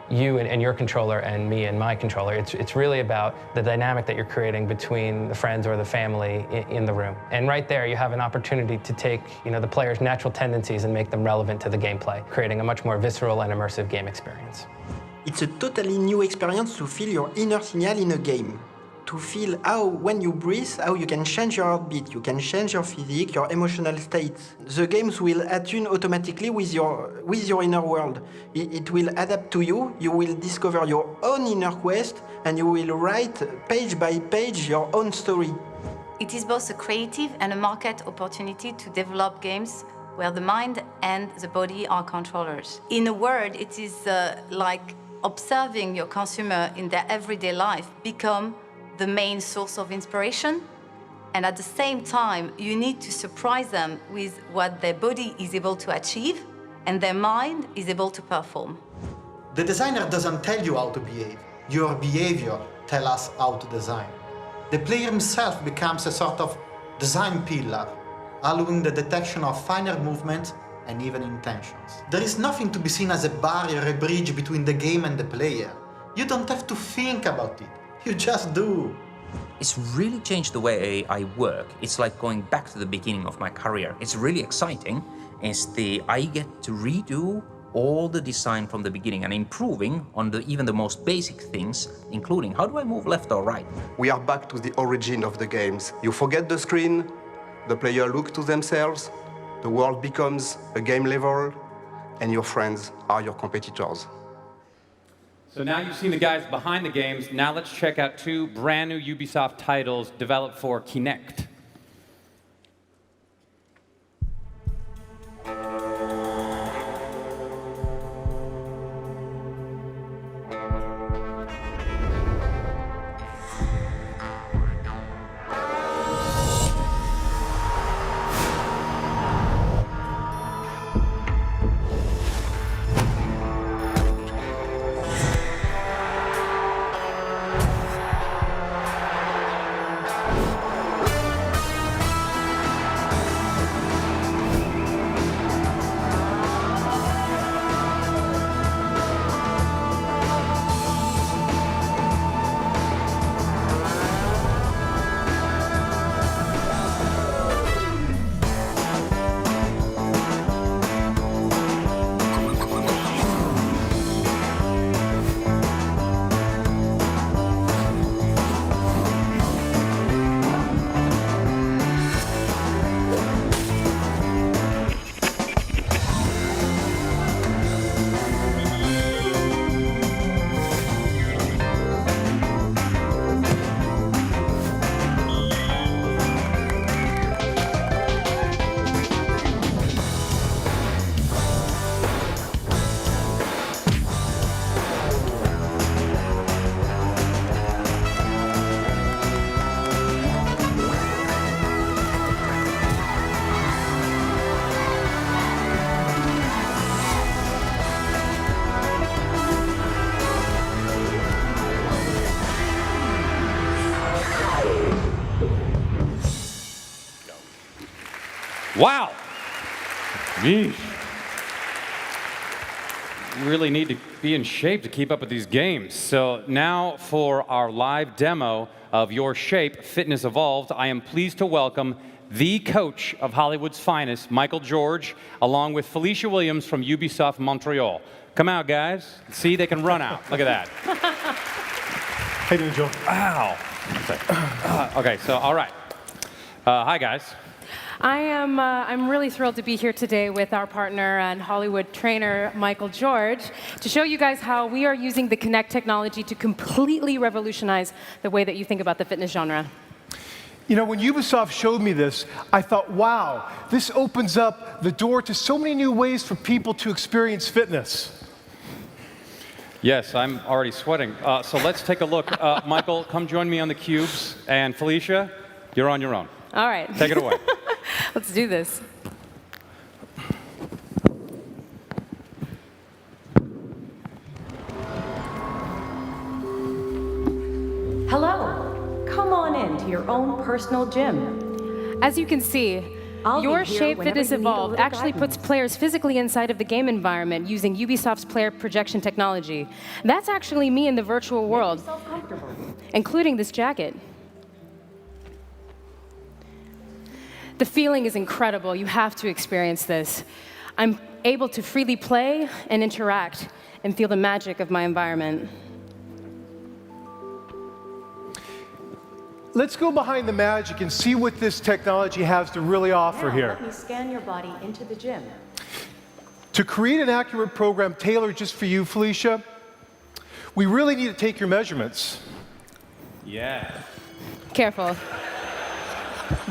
you and your controller and me and my controller. It's really about the dynamic that you're creating between the friends or the family in the room. And right there, you have an opportunity to take the player's natural tendencies and make them relevant to the gameplay, creating a much more visceral and immersive game experience. It's a totally new experience to feel your inner signal in a game. To feel how, when you breathe, how you can change your heartbeat, you can change your physique, your emotional states. The games will attune automatically with your inner world. It will adapt to you, you will discover your own inner quest, and you will write page by page your own story. It is both a creative and a market opportunity to develop games where the mind and the body are controllers. In a word, it is like observing your consumer in their everyday life become the main source of inspiration, and at the same time, you need to surprise them with what their body is able to achieve and their mind is able to perform. The designer doesn't tell you how to behave. Your behavior tells us how to design. The player himself becomes a sort of design pillar, allowing the detection of finer movements and even intentions. There is nothing to be seen as a barrier, a bridge between the game and the player. You don't have to think about it. You just do. It's really changed the way I work. It's like going back to the beginning of my career. It's really exciting. I get to redo all the design from the beginning and improving on even the most basic things, including how do I move left or right. We are back to the origin of the games. You forget the screen, the player looks to themselves, the world becomes a game level, and your friends are your competitors. So now you've seen the guys behind the games. Now let's check out two brand new Ubisoft titles developed for Kinect. Wow. Yeesh. You really need to be in shape to keep up with these games. So now for our live demo of Your Shape Fitness Evolved, I am pleased to welcome the coach of Hollywood's finest, Michael George, along with Felicia Williams from Ubisoft Montreal. Come out, guys. See, they can run out. Look at that. How you doing, Joe? Ow. Okay, so all right. Hi, guys. I'm really thrilled to be here today with our partner and Hollywood trainer, Michael George, to show you guys how we are using the Kinect technology to completely revolutionize the way that you think about the fitness genre. You know, when Ubisoft showed me this, I thought, wow, this opens up the door to so many new ways for people to experience fitness. Yes, I'm already sweating. So let's take a look. Michael, come join me on the cubes. And Felicia, you're on your own. All right. Take it away. Let's do this. Hello. Come on in to your own personal gym. As you can see, Your Shape Fitness Evolved actually puts players physically inside of the game environment using Ubisoft's player projection technology. That's actually me in the virtual world, including this jacket. The feeling is incredible. You have to experience this. I'm able to freely play and interact and feel the magic of my environment. Let's go behind the magic and see what this technology has to really offer here. Let me scan your body into the gym. To create an accurate program tailored just for you, Felicia, we really need to take your measurements. Yeah. Careful.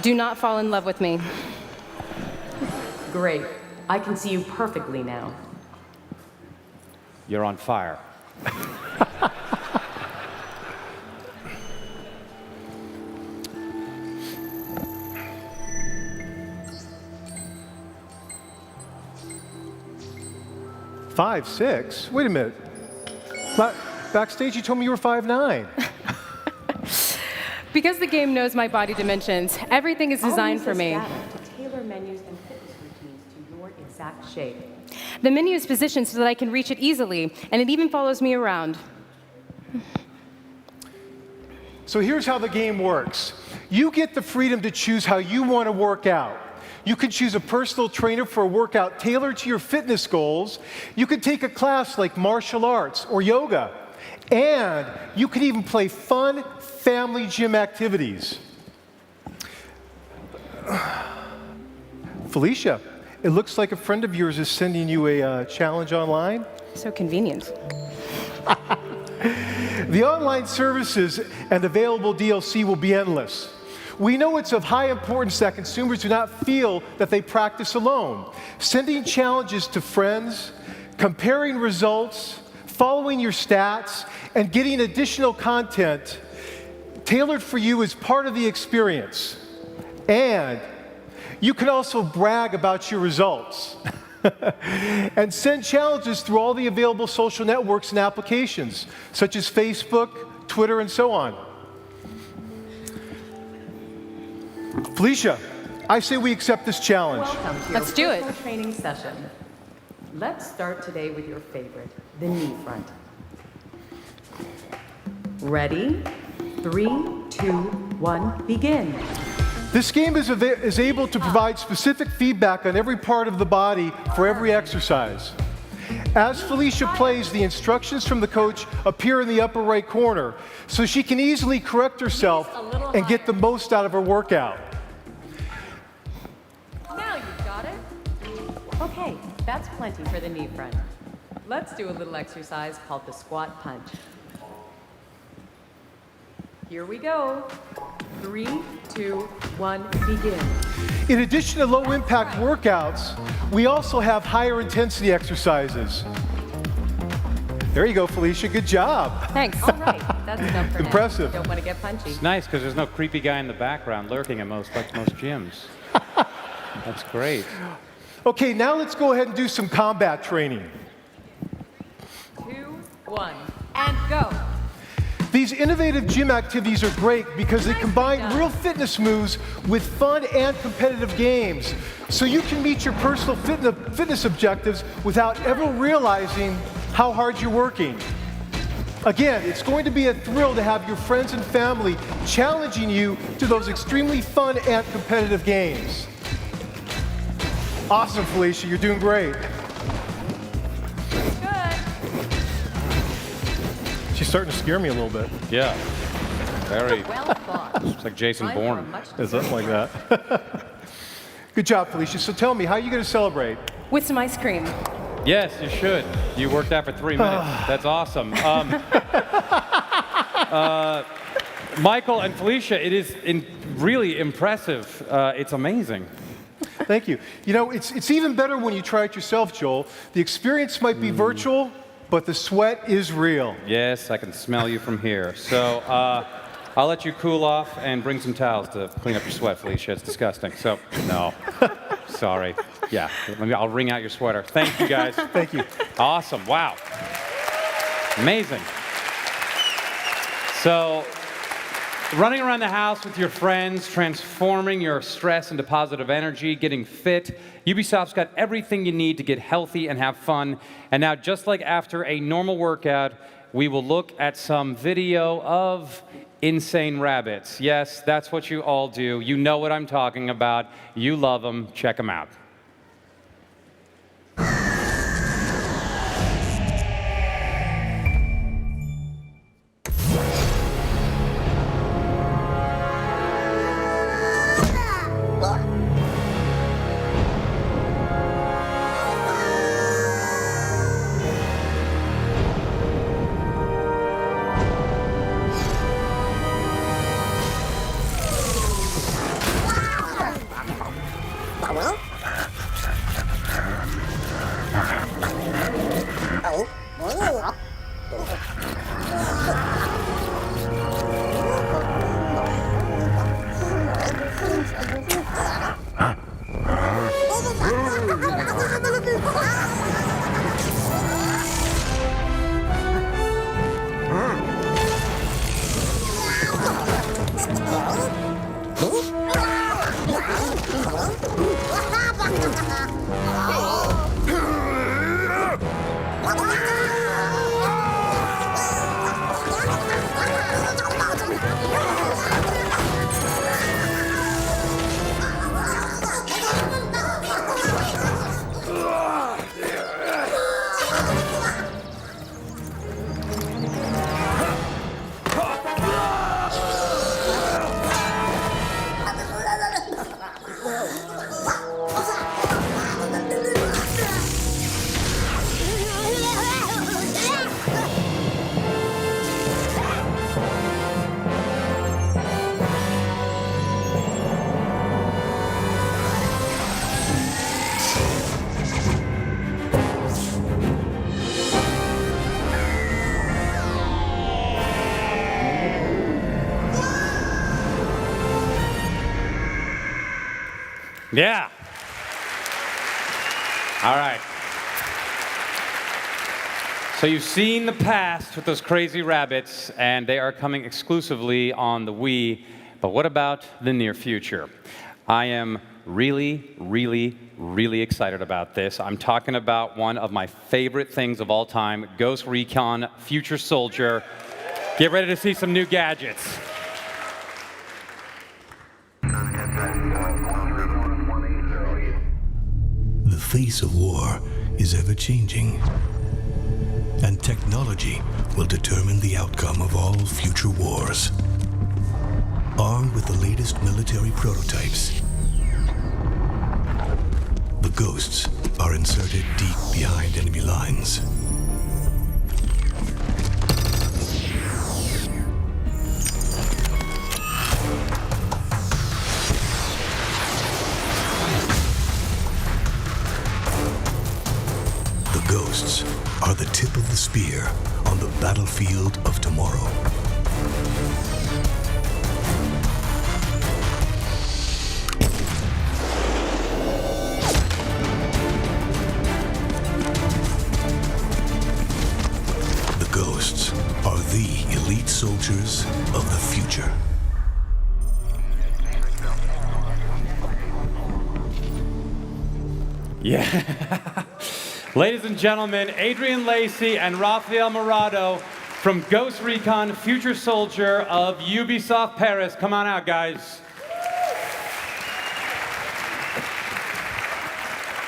Do not fall in love with me. Great. I can see you perfectly now. You're on fire. Five, 6? Wait a minute. Backstage, you told me you were 5'9". Because the game knows my body dimensions, everything is designed for me. To tailor menus and fitness routines to your exact shape. The menu is positioned so that I can reach it easily, and it even follows me around. So here's how the game works. You get the freedom to choose how you want to work out. You can choose a personal trainer for a workout tailored to your fitness goals. You can take a class like martial arts or yoga. And you can even play fun family gym activities. Felicia, it looks like a friend of yours is sending you a challenge online. So convenient. The online services and available DLC will be endless. We know it's of high importance that consumers do not feel that they practice alone. Sending challenges to friends, comparing results, following your stats, and getting additional content tailored for you is part of the experience. And you can also brag about your results and send challenges through all the available social networks and applications, such as Facebook, Twitter, and so on. Felicia, I say we accept this challenge. Welcome to Let's do your it. personal training session. Let's start today with your favorite, the knee front. Ready? 3, 2, 1, begin. This game is able to provide specific feedback on every part of the body for every exercise. As Felicia plays, the instructions from the coach appear in the upper right corner, so she can easily correct herself and get the most out of her workout. Now you've got it. Okay, that's plenty for the knee front. Let's do a little exercise called the squat punch. Here we go. 3, 2, 1, begin. In addition to low-impact workouts, we also have higher intensity exercises. There you go, Felicia. Good job. Thanks. All right, that's enough for Impressive. now. Don't want to get punchy. It's nice because there's no creepy guy in the background lurking at most gyms. That's great. Okay, now let's go ahead and do some combat training. 2, 1, and go. These innovative gym activities are great because they combine real fitness moves with fun and competitive games. So you can meet your personal fitness objectives without ever realizing how hard you're working. Again, it's going to be a thrill to have your friends and family challenging you to those extremely fun and competitive games. Awesome, Felicia, you're doing great. She's starting to scare me a little bit. Yeah. Very. Well thought. It's like Jason Bourne. Is something like that. Good job, Felicia. So tell me, how are you going to celebrate? With some ice cream. Yes, you should. You worked out for 3 minutes. That's awesome. Michael and Felicia, it is really impressive. It's amazing. Thank you. You know, it's even better when you try it yourself, Joel. The experience might be virtual, but the sweat is real. Yes, I can smell you from here. So I'll let you cool off and bring some towels to clean up your sweat, Felicia. It's disgusting. So, no. Sorry. Yeah, I'll wring out your sweater. Thank you, guys. Thank you. Awesome. Wow. Amazing. So, running around the house with your friends, transforming your stress into positive energy, getting fit. Ubisoft's got everything you need to get healthy and have fun. And now, just like after a normal workout, we will look at some video of insane rabbits. Yes, that's what you all do. You know what I'm talking about. You love them. Check them out. Yeah. All right. So you've seen the past with those crazy rabbits, and they are coming exclusively on the Wii. But what about the near future? I am really, really, really excited about this. I'm talking about one of my favorite things of all time, Ghost Recon Future Soldier. Get ready to see some new gadgets. The face of war is ever-changing, and technology will determine the outcome of all future wars. Armed with the latest military prototypes, the Ghosts are inserted deep behind enemy lines. The Ghosts are the tip of the spear on the battlefield of tomorrow. The Ghosts are the elite soldiers of the future. Yeah. Ladies and gentlemen, Adrian Lacey and Rafael Morado from Ghost Recon Future Soldier of Ubisoft Paris. Come on out, guys.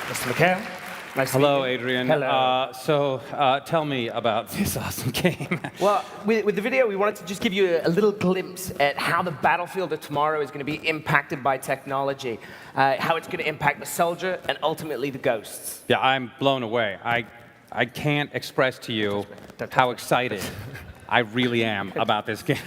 Mr. McHale. Nice Hello, to meet you. Adrian. Hello. Tell me about this awesome game. Well, with the video, we wanted to just give you a little glimpse at how the battlefield of tomorrow is going to be impacted by technology, how it's going to impact the soldier and ultimately the ghosts. Yeah, I'm blown away. I can't express to you how excited I really am about this game.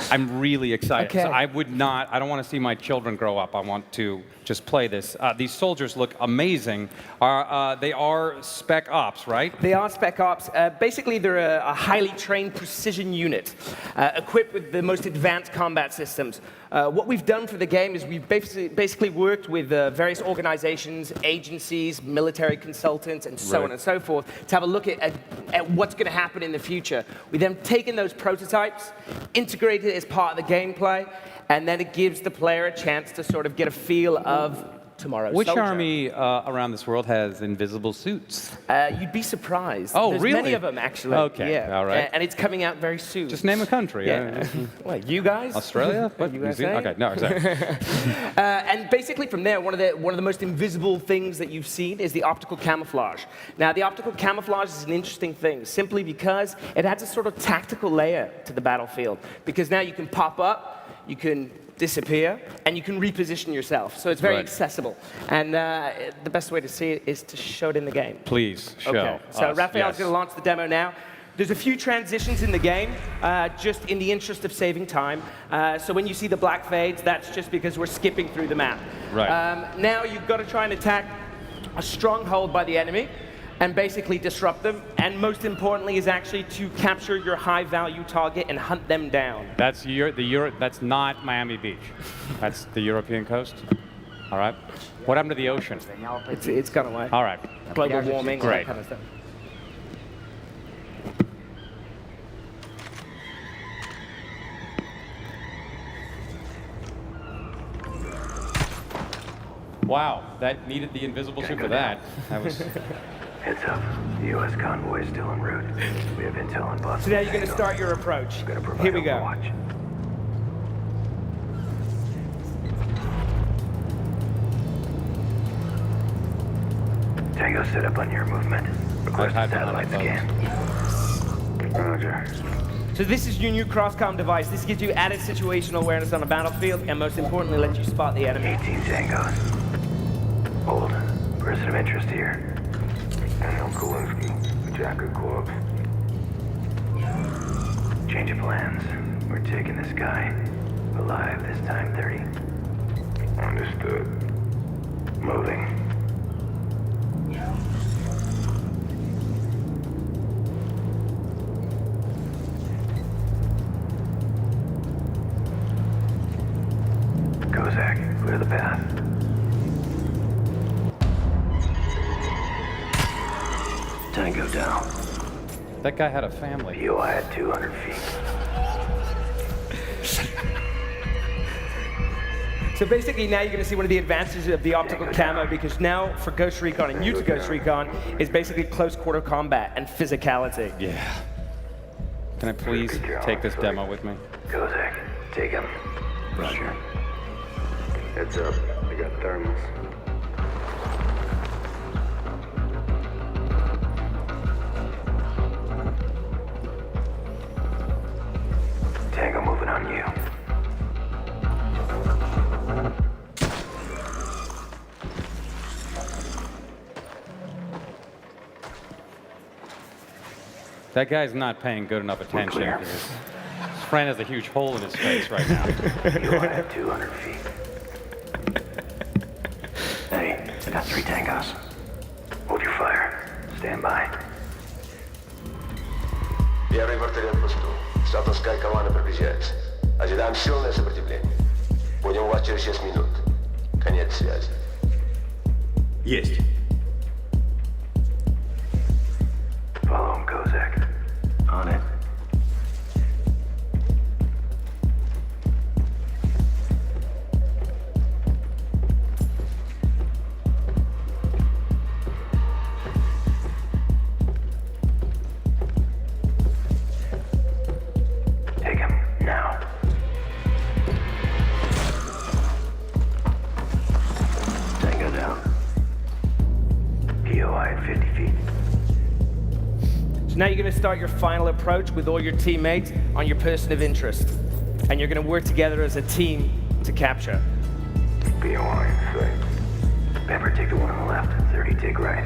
I'm really excited. Okay. So I don't want to see my children grow up. I want to just play this. These soldiers look amazing. They are Spec Ops, right? They are Spec Ops. Basically, they're a highly trained precision unit equipped with the most advanced combat systems. What we've done for the game is we've basically worked with various organizations, agencies, military consultants, and so on and so forth to have a look at what's going to happen in the future. We then taken those prototypes, integrated it as part of the gameplay, and then it gives the player a chance to sort of get a feel of tomorrow's Which soldier. army around this world has invisible suits? You'd be surprised. Oh, There's really? many of them, actually. Okay, Yeah. all right. And it's coming out very soon. Just name a country. Yeah. What, you guys? Australia? What? New USA? Zealand? Okay, no, sorry. And basically from there, one of the most invisible things that you've seen is the optical camouflage. Now, the optical camouflage is an interesting thing, simply because it adds a sort of tactical layer to the battlefield. Because now you can pop up, you can disappear, and you can reposition yourself. So it's very accessible. And the best way to see it is to show it in the game. Please show Okay. So us, Raphael's yes. going to launch the demo now. There's a few transitions in the game, just in the interest of saving time. So when you see the black fades, that's just because we're skipping through the map. Right. Now you've got to try and attack a stronghold by the enemy and basically disrupt them. And most importantly is actually to capture your high-value target and hunt them down. That's that's not Miami Beach. That's the European coast. All right. What happened to the ocean? It's gone away. All right. Global warming, all that Great. kind of stuff. Wow, that needed the invisible suit for that. That was. Heads up. The U.S. convoy is still en route. We have intel on Boston. So now you're going to start your approach. Here we go. Tango set up on your movement. Request a satellite scan. Roger. So this is your new cross-comm device. This gives you added situational awareness on the battlefield, and most importantly, lets you spot the enemy. 18 tangos. Hold. Person of interest here. Daniel Kowalski, Jacker Corp. Change of plans. We're taking this guy. Alive this time, 30. Understood. Moving. Kozak, clear the path. Tango down. That guy had a family. POI at 200 feet. So basically now you're going to see one of the advantages of the optical camo, because now for Ghost Recon and new to Ghost Recon is basically close quarter combat and physicality. Yeah. Can I please take this demo with me? Kozak, take him. Roger. Heads up, I got thermals. Tango moving on you. That guy's not paying good enough attention. His friend has a huge hole in his face right now. POI at 200 feet. Hey, I got 3 tangos. Hold your fire. Stand by. Первый вертолет посту. Статовская команда приближается. Ожидаем сильное сопротивление. Будем вас через 6 минут. Конец связи. Есть. Follow him, Kozak. On it. Take him now. Tango down. POI at 50 feet. So now you're going to start your final approach with all your teammates on your person of interest. And you're going to work together as a team to capture. POI in sight. Pepper, take the one on the left. 30, take right.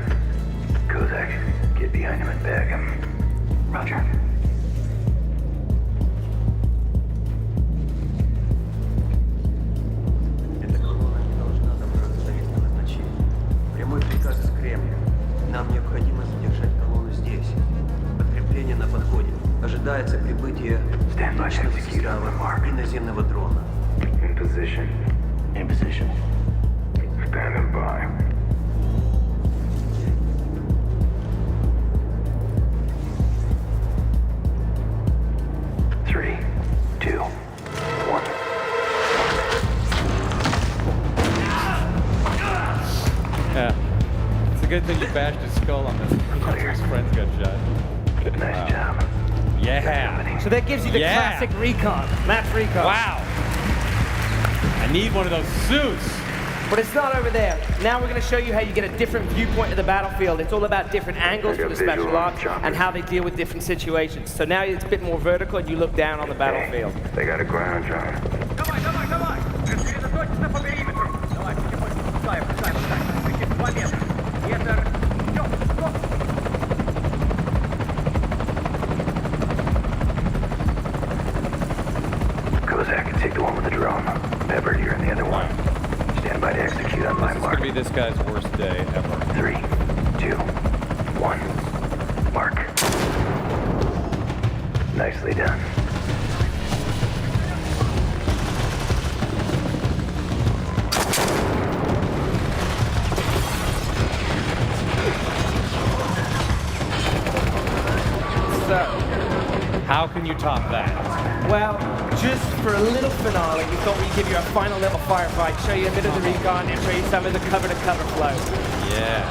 Kozak, get behind him and bag him. Roger. Эта колонна не должна добраться до места назначения. Прямой приказ из Кремля. Нам необходимо задержать колонну здесь. Подкрепление на подходе. Ожидается прибытие личного состава и наземного дрона. In position. In position. Standing by. Three, two, one. Yeah. It's a good thing you bashed his skull on this. His friends got shot. Nice job. Yeah. So that gives you the classic recon, match recon. Wow. I need one of those suits. But it's not over there. Now we're going to show you how you get a different viewpoint of the battlefield. It's all about different angles for the special ops and how they deal with different situations. So now it's a bit more vertical and you look down on the battlefield. They got a ground drone. Давай, давай, давай! Сосредоточься по периметру. Давай, потихоньку пускаем, пускаем. 2 метра. Метр. Идем, стоп! Kozak, take the one with the drone. Pepper, you're in the other one. Stand by to execute on my mark. This is going to be this guy's worst day ever. 3, 2, 1. Mark. Nicely done. So, how can you top that? Well, just for a little finale, we thought we'd give you a final level firefight, show you a bit of the recon, and show you some of the cover-to-cover flow. Yeah.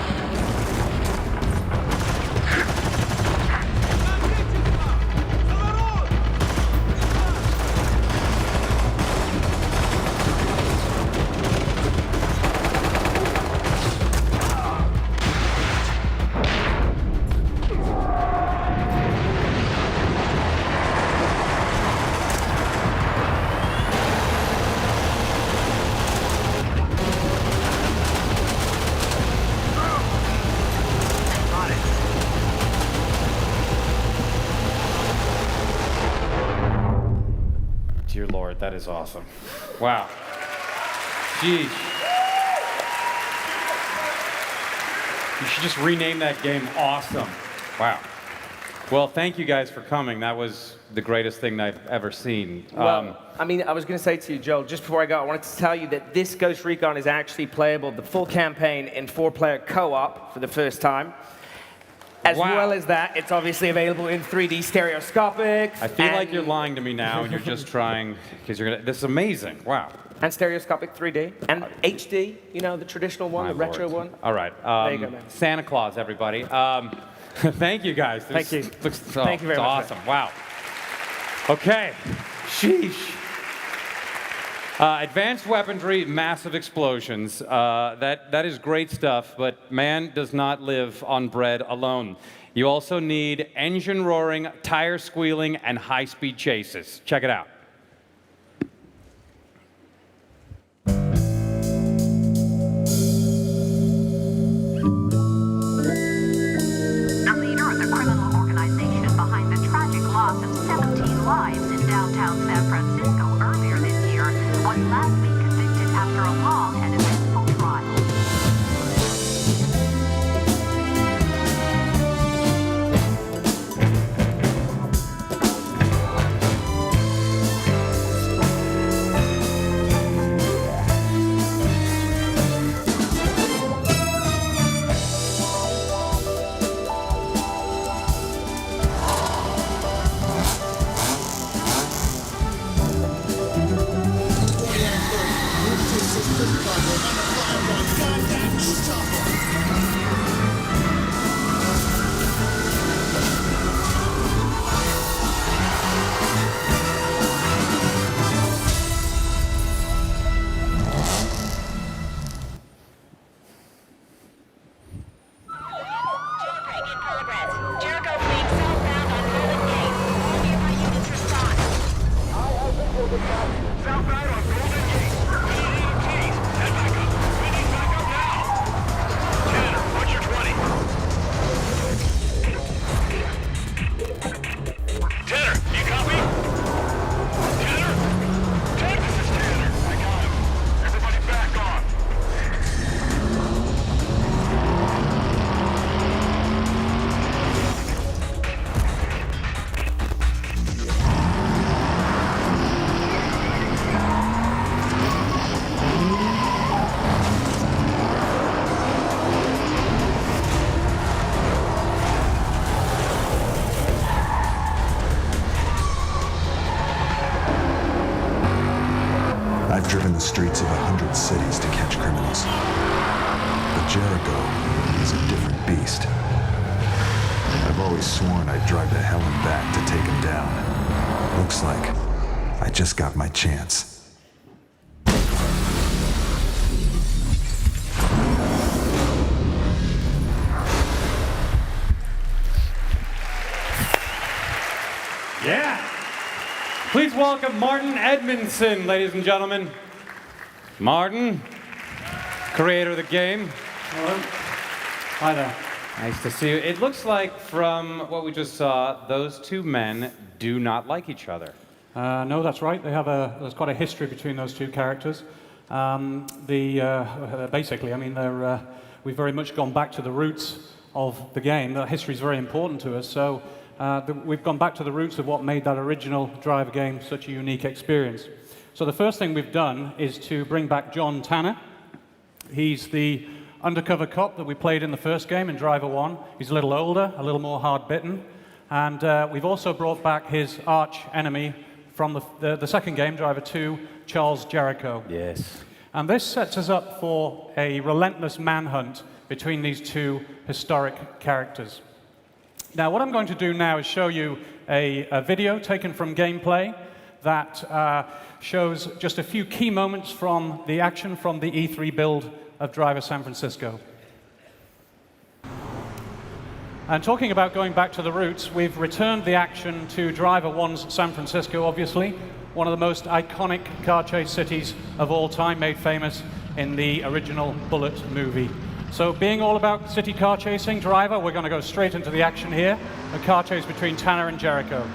Dear Lord, that is awesome. Wow. Jeez. You should just rename that game Awesome. Wow. Well, thank you guys for coming. That was the greatest thing I've ever seen. Well, I mean, I was going to say to you, Joel, just before I go, I wanted to tell you that this Ghost Recon is actually playable, the full campaign, in 4-player co-op for the first time. As well as that, it's obviously available in 3D stereoscopic. I feel like you're lying to me now, and you're just trying, because you're gonna. This is amazing. Wow. And stereoscopic 3D. And HD, you know, the traditional one, the retro one. All right. There you go, man. Santa Claus, everybody. Thank you, guys. Thank you. Thank you very much. Awesome. Wow. Okay. Sheesh. Advanced weaponry, massive explosions. That is great stuff, but man does not live on bread alone. You also need engine roaring, tire squealing, and high-speed chases. Check it out. The leader of the criminal organization behind the tragic loss of 17 lives in downtown San Francisco earlier this year was last week convicted after a long and eventful trial. I've driven the streets of 100 cities to catch criminals. But Jericho is a different beast. I've always sworn I'd drive to hell and back to take him down. Looks like I just got my chance. Yeah. Please welcome Martin Edmondson, ladies and gentlemen. Martin, creator of the game. Hello. Hi there. Nice to see you. It looks like from what we just saw, those two men do not like each other. No, that's right. There's quite a history between those two characters. Basically, I mean, we've very much gone back to the roots of the game. That history is very important to us. So we've gone back to the roots of what made that original Driver game such a unique experience. So the first thing we've done is to bring back John Tanner. He's the undercover cop that we played in the first game in Driver 1. He's a little older, a little more hard-bitten. And we've also brought back his arch enemy from the second game, Driver 2, Charles Jericho. Yes. And this sets us up for a relentless manhunt between these two historic characters. Now, what I'm going to do now is show you a video taken from gameplay that shows just a few key moments from the action from the E3 build of Driver San Francisco. And talking about going back to the roots, we've returned the action to Driver 1's San Francisco, obviously, one of the most iconic car chase cities of all time, made famous in the original Bullet movie. So being all about city car chasing, Driver, we're going to go straight into the action here, a car chase between Tanner and Jericho.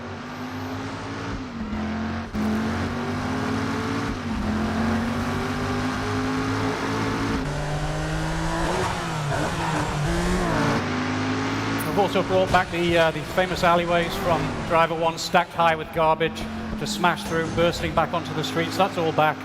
we've also brought back the famous alleyways from Driver 1, stacked high with garbage, to smash through, bursting back onto the streets. That's all back.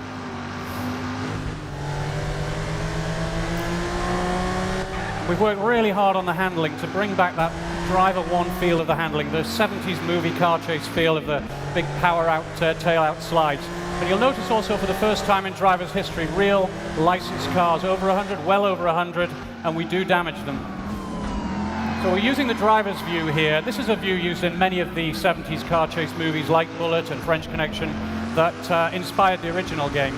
We've worked really hard on the handling to bring back that Driver 1 feel of the handling, the 70s movie car chase feel of the big power out, tail out slides. But you'll notice also for the first time in Driver's history, real licensed cars, over 100, well over 100, and we do damage them. So we're using the driver's view here. This is a view used in many of the 70s car chase movies like Bullet and French Connection that inspired the original game.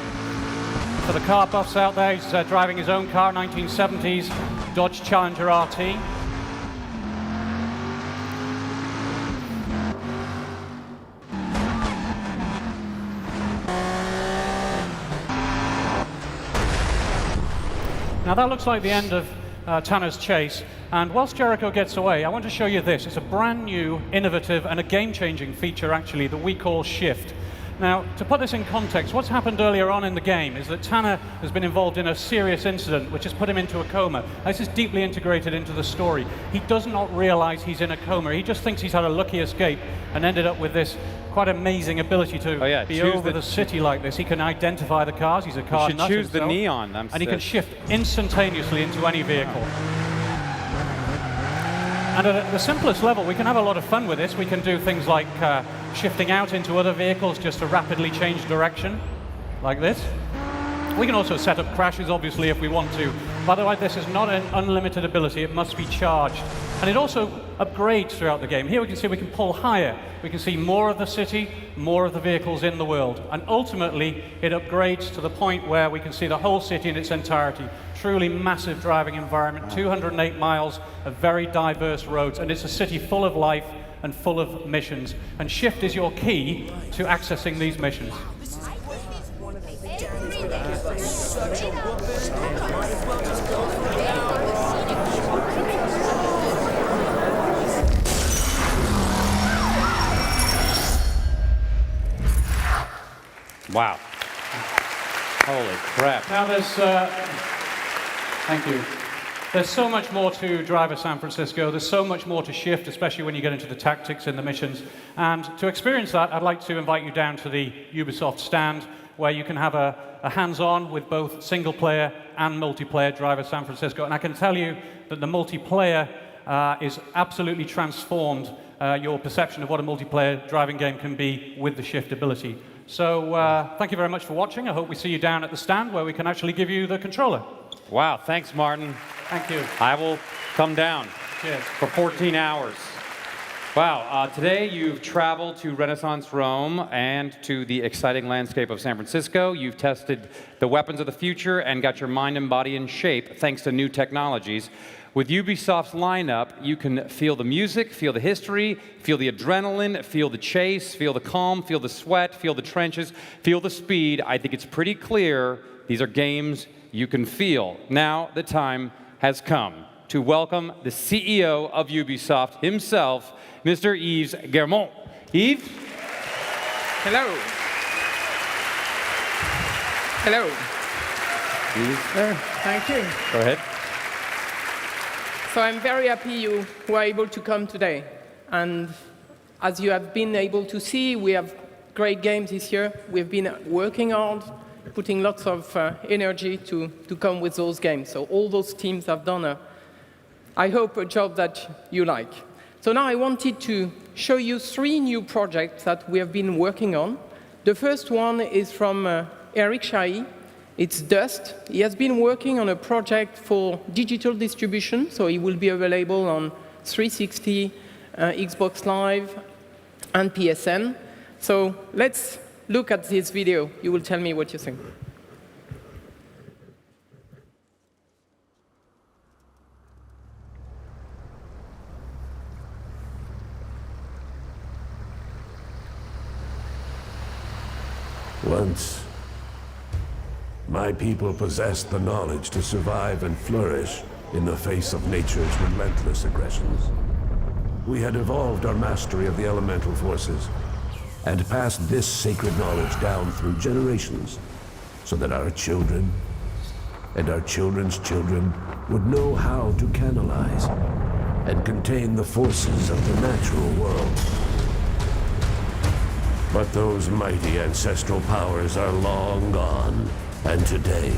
For the car buffs out there, he's driving his own car, 1970s Dodge Challenger RT. Now that looks like the end of Tanner's chase, and whilst Jericho gets away, I want to show you this. It's a brand new, innovative, and a game-changing feature, actually, that we call Shift. Now, to put this in context, what's happened earlier on in the game is that Tanner has been involved in a serious incident which has put him into a coma. This is deeply integrated into the story. He does not realize he's in a coma. He just thinks he's had a lucky escape and ended up with this quite amazing ability to be over the city like this. He can identify the cars. He's a car nut choose the himself. neon. And he can shift instantaneously into any vehicle. And at the simplest level, we can have a lot of fun with this. We can do things like shifting out into other vehicles just to rapidly change direction, like this. We can also set up crashes, obviously, if we want to. By the way, this is not an unlimited ability. It must be charged. And it also upgrades throughout the game. Here we can see we can pull higher. We can see more of the city, more of the vehicles in the world. And ultimately, it upgrades to the point where we can see the whole city in its entirety. Truly massive driving environment, 208 miles of very diverse roads. And it's a city full of life and full of missions. And Shift is your key to accessing these missions. Wow. Holy crap. Now there's, thank you. There's so much more to Driver San Francisco. There's so much more to Shift, especially when you get into the tactics in the missions. And to experience that, I'd like to invite you down to the Ubisoft stand, where you can have a hands-on with both single-player and multiplayer Driver San Francisco. And I can tell you that the multiplayer is absolutely transformed your perception of what a multiplayer driving game can be with the Shift ability. So thank you very much for watching. I hope we see you down at the stand where we can actually give you the controller. Wow, thanks, Martin. Thank you. I will come down. Cheers. For 14 hours. Wow, today you've traveled to Renaissance Rome and to the exciting landscape of San Francisco. You've tested the weapons of the future and got your mind and body in shape thanks to new technologies. With Ubisoft's lineup, you can feel the music, feel the history, feel the adrenaline, feel the chase, feel the calm, feel the sweat, feel the trenches, feel the speed. I think it's pretty clear these are games you can feel. Now the time has come to welcome the CEO of Ubisoft himself, Mr. Yves Guillemot. Yves? Hello. Hello. Yves there. Thank you. Go ahead. So I'm very happy you were able to come today. And as you have been able to see, we have great games this year. We've been working hard, putting lots of energy to come with those games. So all those teams have done, I hope, a job that you like. So now I wanted to show you 3 new projects that we have been working on. The first one is from Eric Chahi. It's Dust. He has been working on a project for digital distribution, so it will be available on 360, Xbox Live, and PSN. So let's look at this video. You will tell me what you think. Once, my people possessed the knowledge to survive and flourish in the face of nature's relentless aggressions. We had evolved our mastery of the elemental forces and passed this sacred knowledge down through generations so that our children and our children's children would know how to canalize and contain the forces of the natural world. But those mighty ancestral powers are long gone, and today,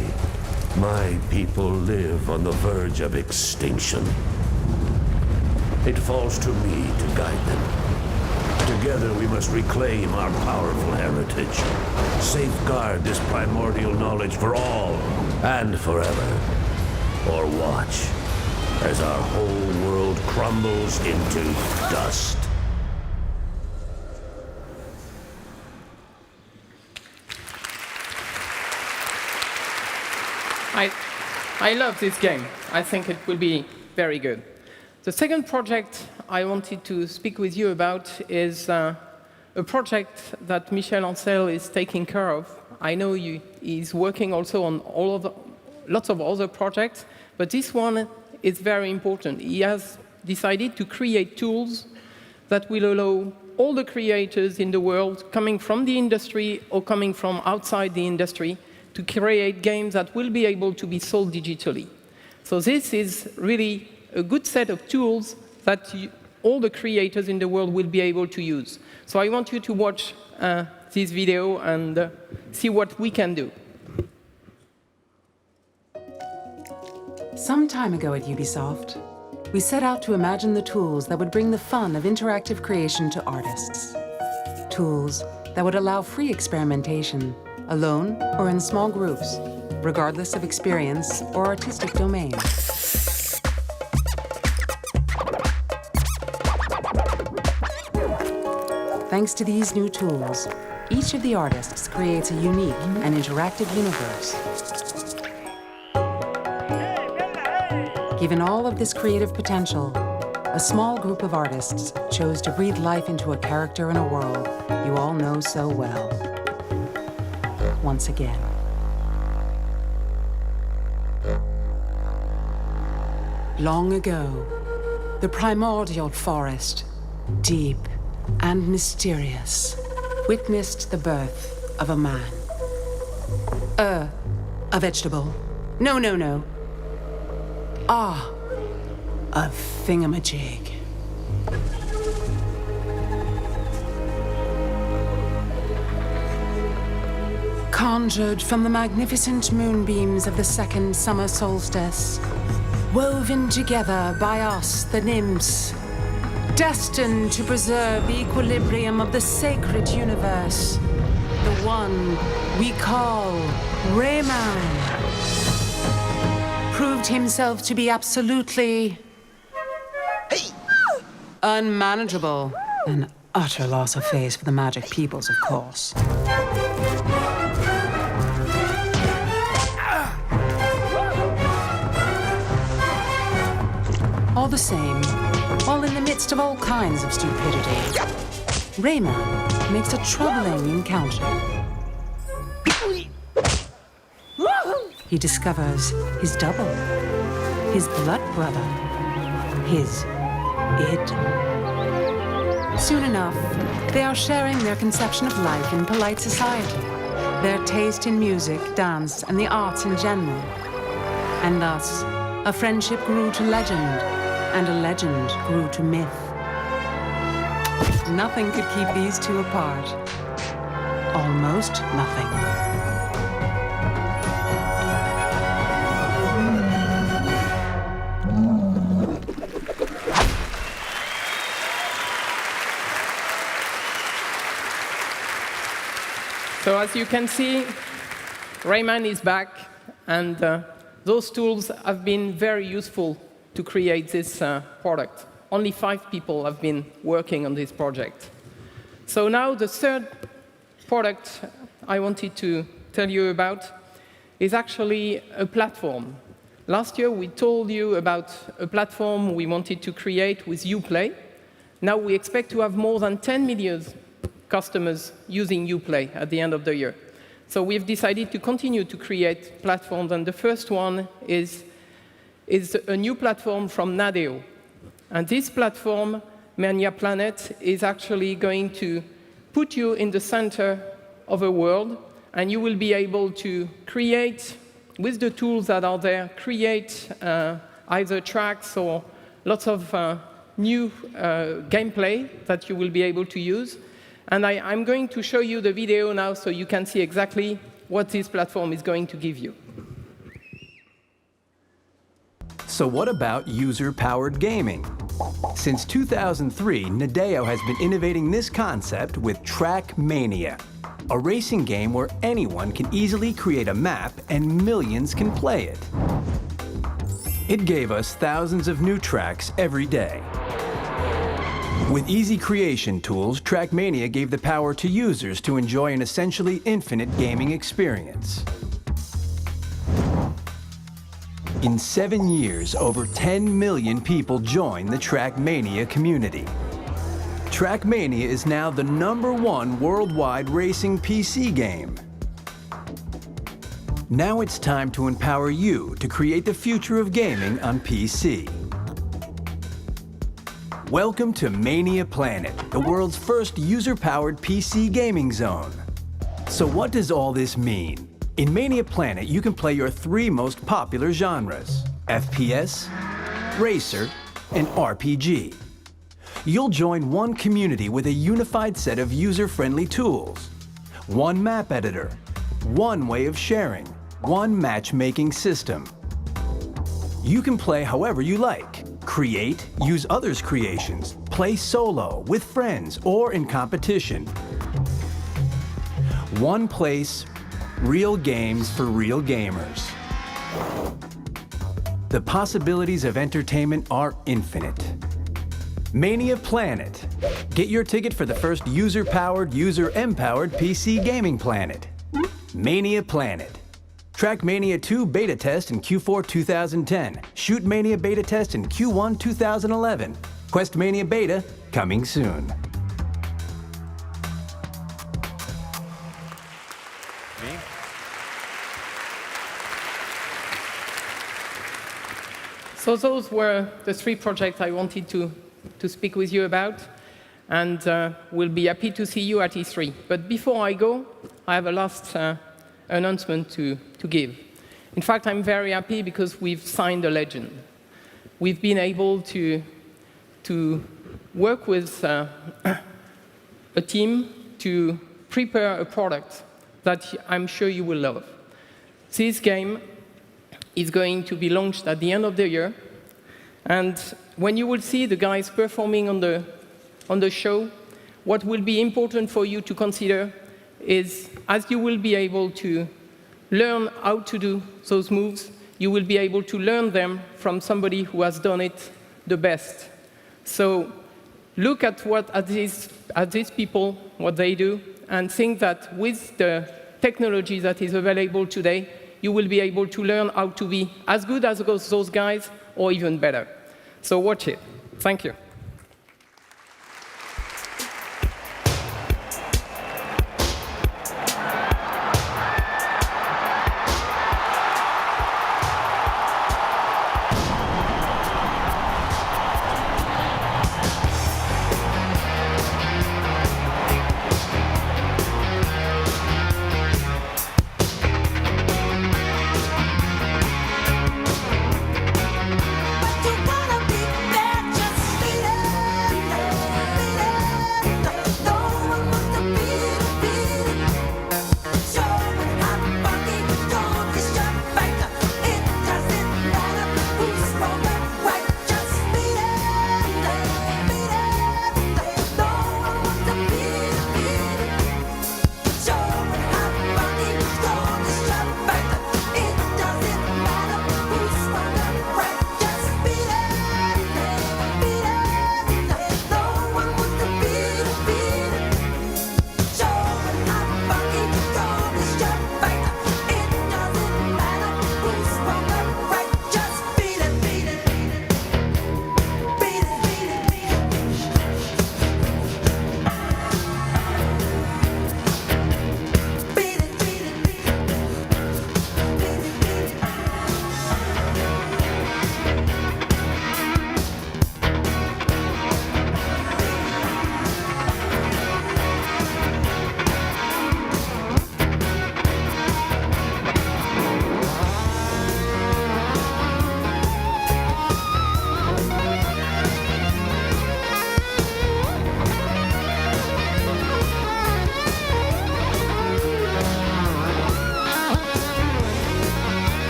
my people live on the verge of extinction. It falls to me to guide them. Together we must reclaim our powerful heritage, safeguard this primordial knowledge for all and forever, or watch as our whole world crumbles into dust. I love this game. I think it will be very good. The second project I wanted to speak with you about is a project that Michel Ancel is taking care of. I know he's working also on lots of other projects, but this one is very important. He has decided to create tools that will allow all the creators in the world, coming from the industry or coming from outside the industry, to create games that will be able to be sold digitally. So this is really a good set of tools that all the creators in the world will be able to use. So I want you to watch this video and see what we can do. Some time ago at Ubisoft, we set out to imagine the tools that would bring the fun of interactive creation to artists. Tools that would allow free experimentation, alone or in small groups, regardless of experience or artistic domain. Thanks to these new tools, each of the artists creates a unique and interactive universe. Given all of this creative potential, a small group of artists chose to breathe life into a character in a world you all know so well. Once again. Long ago, the primordial forest, deep and mysterious, witnessed the birth of a man. A vegetable. No. A thingamajig. Conjured from the magnificent moonbeams of the second summer solstice, woven together by us, the nymphs, destined to preserve the equilibrium of the sacred universe, the one we call Rayman, proved himself to be absolutely unmanageable. An utter loss of face for the magic peoples, of course. All the same, while in the midst of all kinds of stupidity, Rayman makes a troubling encounter. He discovers his double, his blood brother, his id. Soon enough, they are sharing their conception of life in polite society, their taste in music, dance, and the arts in general. And thus, a friendship grew to legend, and a legend grew to myth. Nothing could keep these two apart. Almost nothing. So as you can see, Rayman is back, and those tools have been very useful to create this product. Only 5 people have been working on this project. So now the third product I wanted to tell you about is actually a platform. Last year we told you about a platform we wanted to create with Uplay. Now we expect to have more than 10 million customers using Uplay at the end of the year. So we've decided to continue to create platforms, and the first one is a new platform from Nadeo. And this platform, Mania Planet, is actually going to put you in the center of a world, and you will be able to create, with the tools that are there, create either tracks or lots of new gameplay that you will be able to use. And I'm going to show you the video now so you can see exactly what this platform is going to give you. So what about user-powered gaming? Since 2003, Nadeo has been innovating this concept with Trackmania, a racing game where anyone can easily create a map and millions can play it. It gave us thousands of new tracks every day. With easy creation tools, Trackmania gave the power to users to enjoy an essentially infinite gaming experience. In 7 years, over 10 million people joined the Trackmania community. Trackmania is now the #1 worldwide racing PC game. Now it's time to empower you to create the future of gaming on PC. Welcome to Mania Planet, the world's first user-powered PC gaming zone. So what does all this mean? In Mania Planet, you can play your 3 most popular genres: FPS, Racer, and RPG. You'll join one community with a unified set of user-friendly tools, one map editor, one way of sharing, one matchmaking system. You can play however you like, create, use others' creations, play solo, with friends, or in competition. One place, real games for real gamers. The possibilities of entertainment are infinite. Mania Planet. Get your ticket for the first user-powered, user-empowered PC gaming planet. Mania Planet. Trackmania 2 beta test in Q4 2010. Shootmania beta test in Q1 2011. Questmania beta coming soon. So those were the 3 projects I wanted to speak with you about, and we'll be happy to see you at E3. But before I go, I have a last announcement to give. In fact, I'm very happy because we've signed a legend. We've been able to work with a team to prepare a product that I'm sure you will love. This game is going to be launched at the end of the year. And when you will see the guys performing on the show, what will be important for you to consider is, as you will be able to learn how to do those moves, you will be able to learn them from somebody who has done it the best. So look at these people, what they do, and think that with the technology that is available today, you will be able to learn how to be as good as those guys, or even better. So watch it. Thank you. You wanna be there, just see it.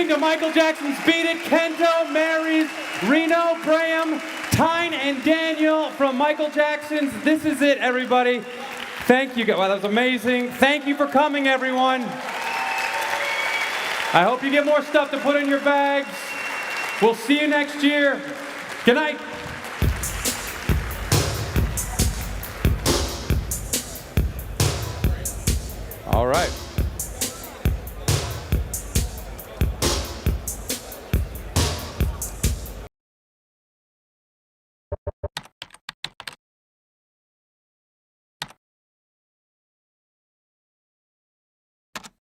Losing to Michael Jackson's Beat It, Kento marries Reno, Graham, Tyne, and Daniel from Michael Jackson's This Is It, everybody. Thank you. Wow, that was amazing. Thank you for coming, everyone. I hope you get more stuff to put in your bags. We'll see you next year. Good night. All right.